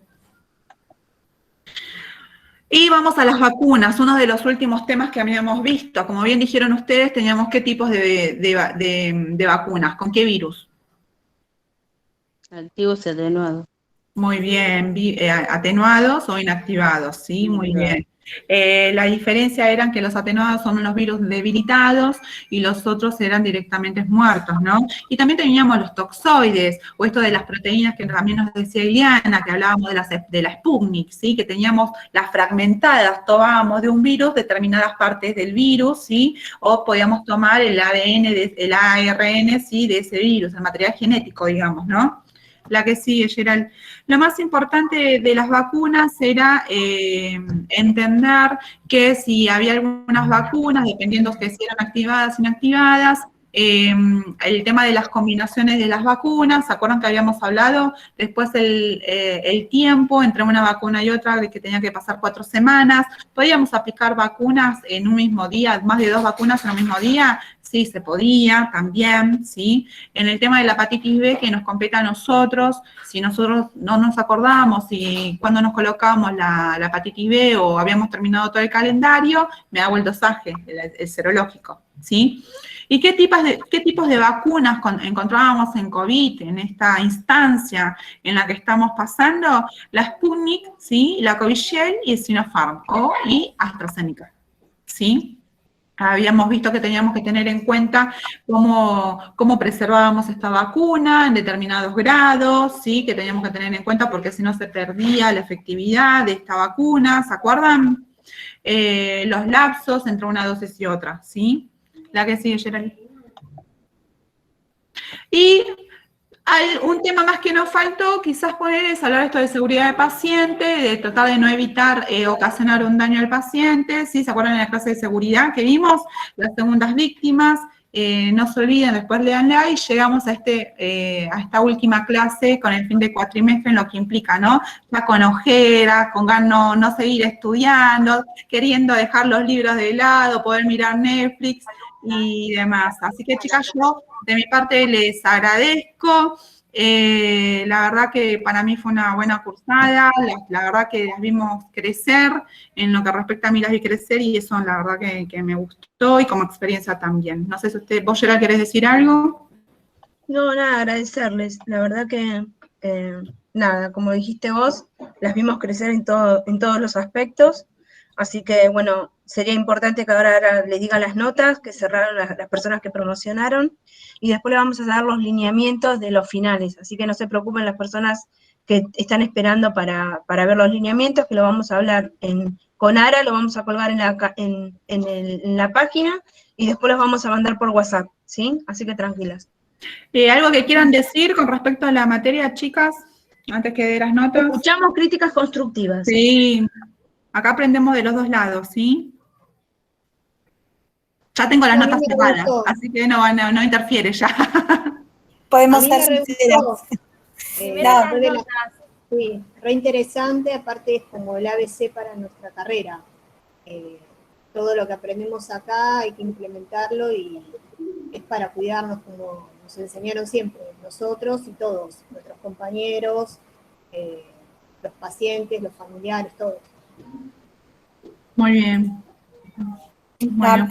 Y vamos a las vacunas, uno de los últimos temas que habíamos visto. Como bien dijeron ustedes, teníamos qué tipos de vacunas, ¿con qué virus? Activos y atenuados. Muy bien, atenuados o inactivados, ¿sí? Muy bien. La diferencia eran que los atenuados son unos virus debilitados y los otros eran directamente muertos, ¿no? Y también teníamos los toxoides, o esto de las proteínas que también nos decía Ileana, que hablábamos de la Sputnik, ¿sí? Que teníamos las fragmentadas, tomábamos de un virus determinadas partes del virus, ¿sí? O podíamos tomar el ADN, el ARN, ¿sí? De ese virus, el material genético, digamos, ¿no? La que sigue, Gerald. Lo más importante de las vacunas era entender que si había algunas vacunas, dependiendo que si eran activadas o inactivadas, el tema de las combinaciones de las vacunas, ¿se acuerdan que habíamos hablado? Después el tiempo entre una vacuna y otra, de que tenía que pasar 4 semanas. ¿Podíamos aplicar vacunas en un mismo día, más de 2 vacunas en un mismo día? Sí, se podía también, ¿sí? En el tema de la hepatitis B que nos compete a nosotros, si nosotros no nos acordamos y cuando nos colocamos la hepatitis B o habíamos terminado todo el calendario, me hago el dosaje, el serológico, ¿sí? ¿Y qué tipos de vacunas encontrábamos en COVID, en esta instancia en la que estamos pasando? La Sputnik, ¿sí? La Covishield y el Sinopharm, y AstraZeneca, ¿sí? Habíamos visto que teníamos que tener en cuenta cómo preservábamos esta vacuna en determinados grados, ¿sí? Que teníamos que tener en cuenta porque si no se perdía la efectividad de esta vacuna, ¿se acuerdan? Los lapsos entre una dosis y otra, ¿sí? La que sigue, Gerald. Y un tema más que nos faltó, quizás poner, es hablar esto de seguridad del paciente, de tratar de no evitar ocasionar un daño al paciente, ¿sí? ¿Se acuerdan de la clase de seguridad que vimos? Las segundas víctimas, no se olviden, después leanla y llegamos a esta última clase con el fin de cuatrimestre en lo que implica, ¿no? Ya con ojeras, con ganas no seguir estudiando, queriendo dejar los libros de lado, poder mirar Netflix y demás. Así que, chicas, yo de mi parte les agradezco. La verdad que para mí fue una buena cursada, la verdad que las vimos crecer, en lo que respecta a mí las vi crecer y eso la verdad que me gustó y como experiencia también. No sé si vos, Gerald, ¿querés decir algo? No, nada, agradecerles. La verdad que, nada, como dijiste vos, las vimos crecer en todos los aspectos. Así que, bueno, sería importante que ahora le digan las notas, que cerraron las personas que promocionaron, y después le vamos a dar los lineamientos de los finales. Así que no se preocupen las personas que están esperando para ver los lineamientos, que lo vamos a hablar con Ara, lo vamos a colgar en la página, y después los vamos a mandar por WhatsApp, ¿sí? Así que tranquilas. ¿Algo que quieran decir con respecto a la materia, chicas, antes que dé las notas? Escuchamos críticas constructivas. Sí. Acá aprendemos de los dos lados, ¿sí? Ya tengo las notas cerradas, así que no interfiere ya. Podemos ser sinceros. Sí, re interesante, aparte es como el ABC para nuestra carrera. Todo lo que aprendemos acá hay que implementarlo y es para cuidarnos como nos enseñaron siempre, nosotros y todos, nuestros compañeros, los pacientes, los familiares, todos. Muy bien. Bueno.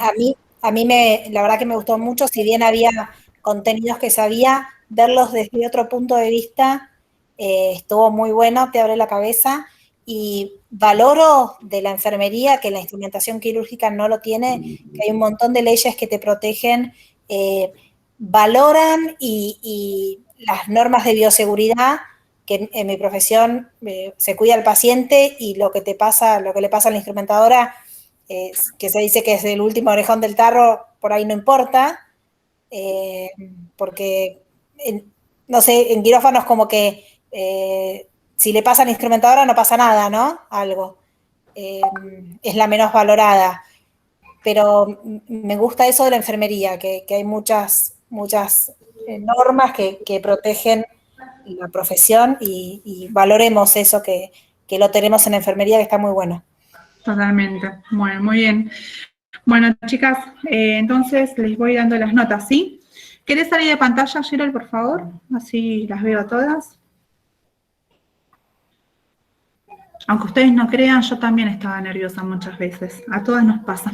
A mí la verdad que me gustó mucho, si bien había contenidos que sabía, verlos desde otro punto de vista estuvo muy bueno, te abre la cabeza, y valoro de la enfermería que la instrumentación quirúrgica no lo tiene, que hay un montón de leyes que te protegen, valoran y las normas de bioseguridad, que en mi profesión se cuida al paciente y lo que le pasa a la instrumentadora, que se dice que es el último orejón del tarro, por ahí no importa, porque, no sé, en quirófanos como que si le pasa a la instrumentadora no pasa nada, ¿no? Algo. Es la menos valorada. Pero me gusta eso de la enfermería, que hay muchas normas que protegen la profesión y valoremos eso que lo tenemos en la enfermería, que está muy bueno. Totalmente. Bueno, muy bien. Bueno, chicas, entonces les voy dando las notas, ¿sí? ¿Querés salir de pantalla, Gerald, por favor? Así las veo a todas. Aunque ustedes no crean, yo también estaba nerviosa muchas veces. A todas nos pasa.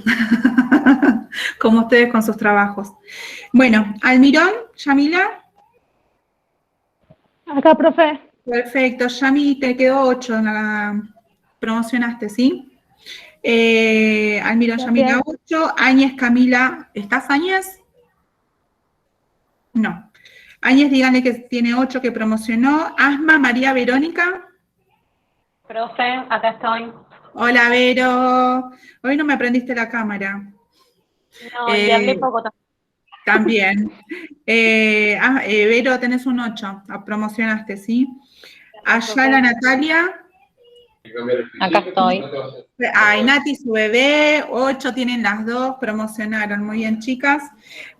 Como ustedes con sus trabajos. Bueno, Almirón, Yamila. Acá, profe. Perfecto, Yami, te quedó 8 en la promocionaste, ¿sí? Almirón Yamila 8, Áñez Camila, ¿estás Áñez? No. Áñez, díganle que tiene 8 que promocionó. Asma María Verónica. Profe, acá estoy. Hola, Vero. Hoy no me aprendiste la cámara. No, y hablé poco también. Vero, tenés un 8. Promocionaste, ¿sí? Ayala Natalia. Acá estoy. Ay, Nati, su bebé. 8 tienen las dos. Promocionaron. Muy bien, chicas.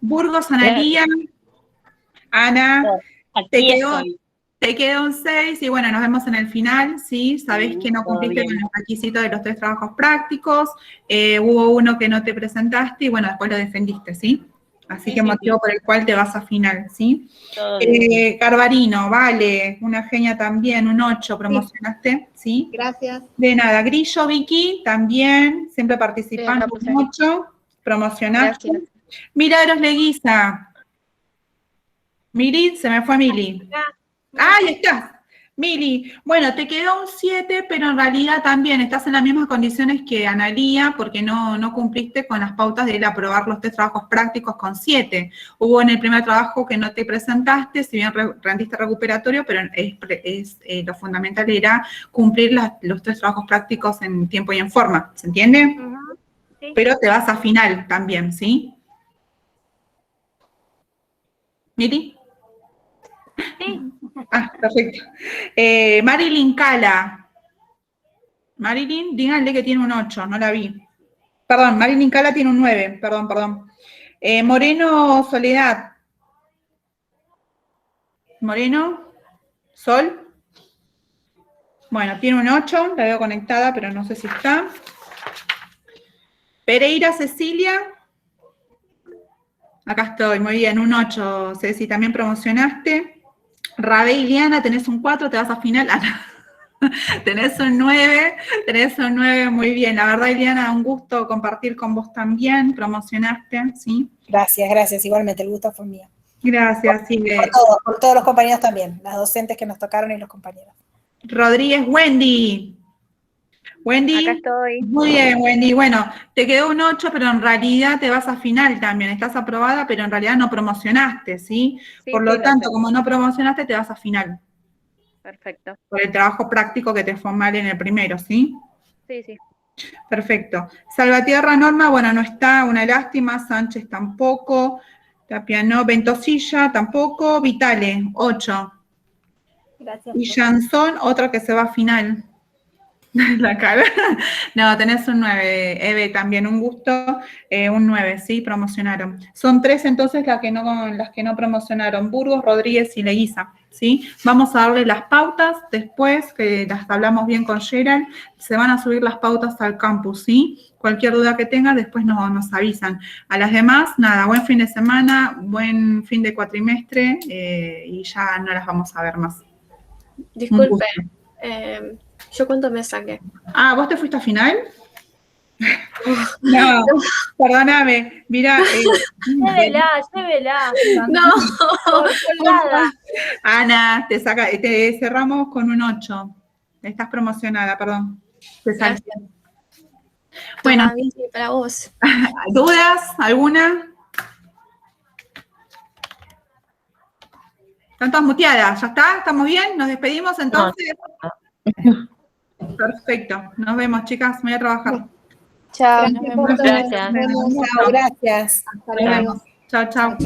Burgos Analía. Ana, te quedó un 6 y bueno, nos vemos en el final, ¿sí? Sabés que no cumpliste con los requisitos de los 3 trabajos prácticos, hubo uno que no te presentaste y bueno, después lo defendiste, ¿sí? Así que motivo por el cual te vas a final, ¿sí? Carvarino, vale, una genia también, un 8, promocionaste, ¿sí? Gracias. De nada, Grillo, Vicky, también, siempre participando, un 8, promocionaste. Gracias. Milagros Leguiza. Mili, se me fue Mili. Ahí estás. Mili, bueno, te quedó un 7, pero en realidad también estás en las mismas condiciones que Analía, porque no cumpliste con las pautas de ir a aprobar los 3 trabajos prácticos con 7. Hubo en el primer trabajo que no te presentaste, si bien rendiste recuperatorio, pero lo fundamental era cumplir los 3 trabajos prácticos en tiempo y en forma, ¿se entiende? Sí. Pero te vas a final también, ¿sí? Mili. Sí. Ah, perfecto. Marilyn Cala. Marilyn, díganle que tiene un 8, no la vi. Perdón, Marilyn Cala tiene un 9, perdón. Moreno Soledad. Moreno, Sol. Bueno, tiene un 8, la veo conectada, pero no sé si está. Pereira Cecilia. Acá estoy, muy bien, un 8, Ceci, también promocionaste. Rabe Iliana, tenés un 4, te vas a final. Tenés un 9, muy bien. La verdad, Iliana, un gusto compartir con vos también, promocionaste, ¿sí? Gracias, igualmente, el gusto fue mío. Gracias, sí. Por todos los compañeros también, las docentes que nos tocaron y los compañeros. Rodríguez, Wendy. Wendy. Acá estoy. Muy bien, Wendy. Bueno, te quedó un 8, pero en realidad te vas a final también. Estás aprobada, pero en realidad no promocionaste, ¿sí? Por lo tanto, como no promocionaste, te vas a final. Perfecto. Por el trabajo práctico que te fue mal en el primero, ¿sí? Sí. Perfecto. Salvatierra Norma, bueno, no está, una lástima. Sánchez tampoco. Tapia no. Ventosilla tampoco. Vitale, 8. Gracias. Y Jansón, otro que se va a final. La cara. No, tenés un 9, Eve, también un gusto, un 9, sí, promocionaron. Son 3 entonces las que no promocionaron, Burgos, Rodríguez y Leguiza, ¿sí? Vamos a darle las pautas después, que las hablamos bien con Gerald, se van a subir las pautas al campus, ¿sí? Cualquier duda que tengan, después nos avisan. A las demás, nada, buen fin de semana, buen fin de cuatrimestre, y ya no las vamos a ver más. Disculpe, ¿yo cuánto me saqué? Ah, ¿vos te fuiste a final? No, perdóname, mira. Llévela. No. Colgada. Ana, te cerramos con un 8. Estás promocionada, perdón. Te salté. Bueno, para vos. ¿Dudas? ¿Alguna? Están todas muteadas, ¿ya está? ¿Estamos bien? ¿Nos despedimos entonces? Perfecto, nos vemos, chicas, me voy a trabajar. Chao. Gracias. Gracias. Hasta luego. Chao.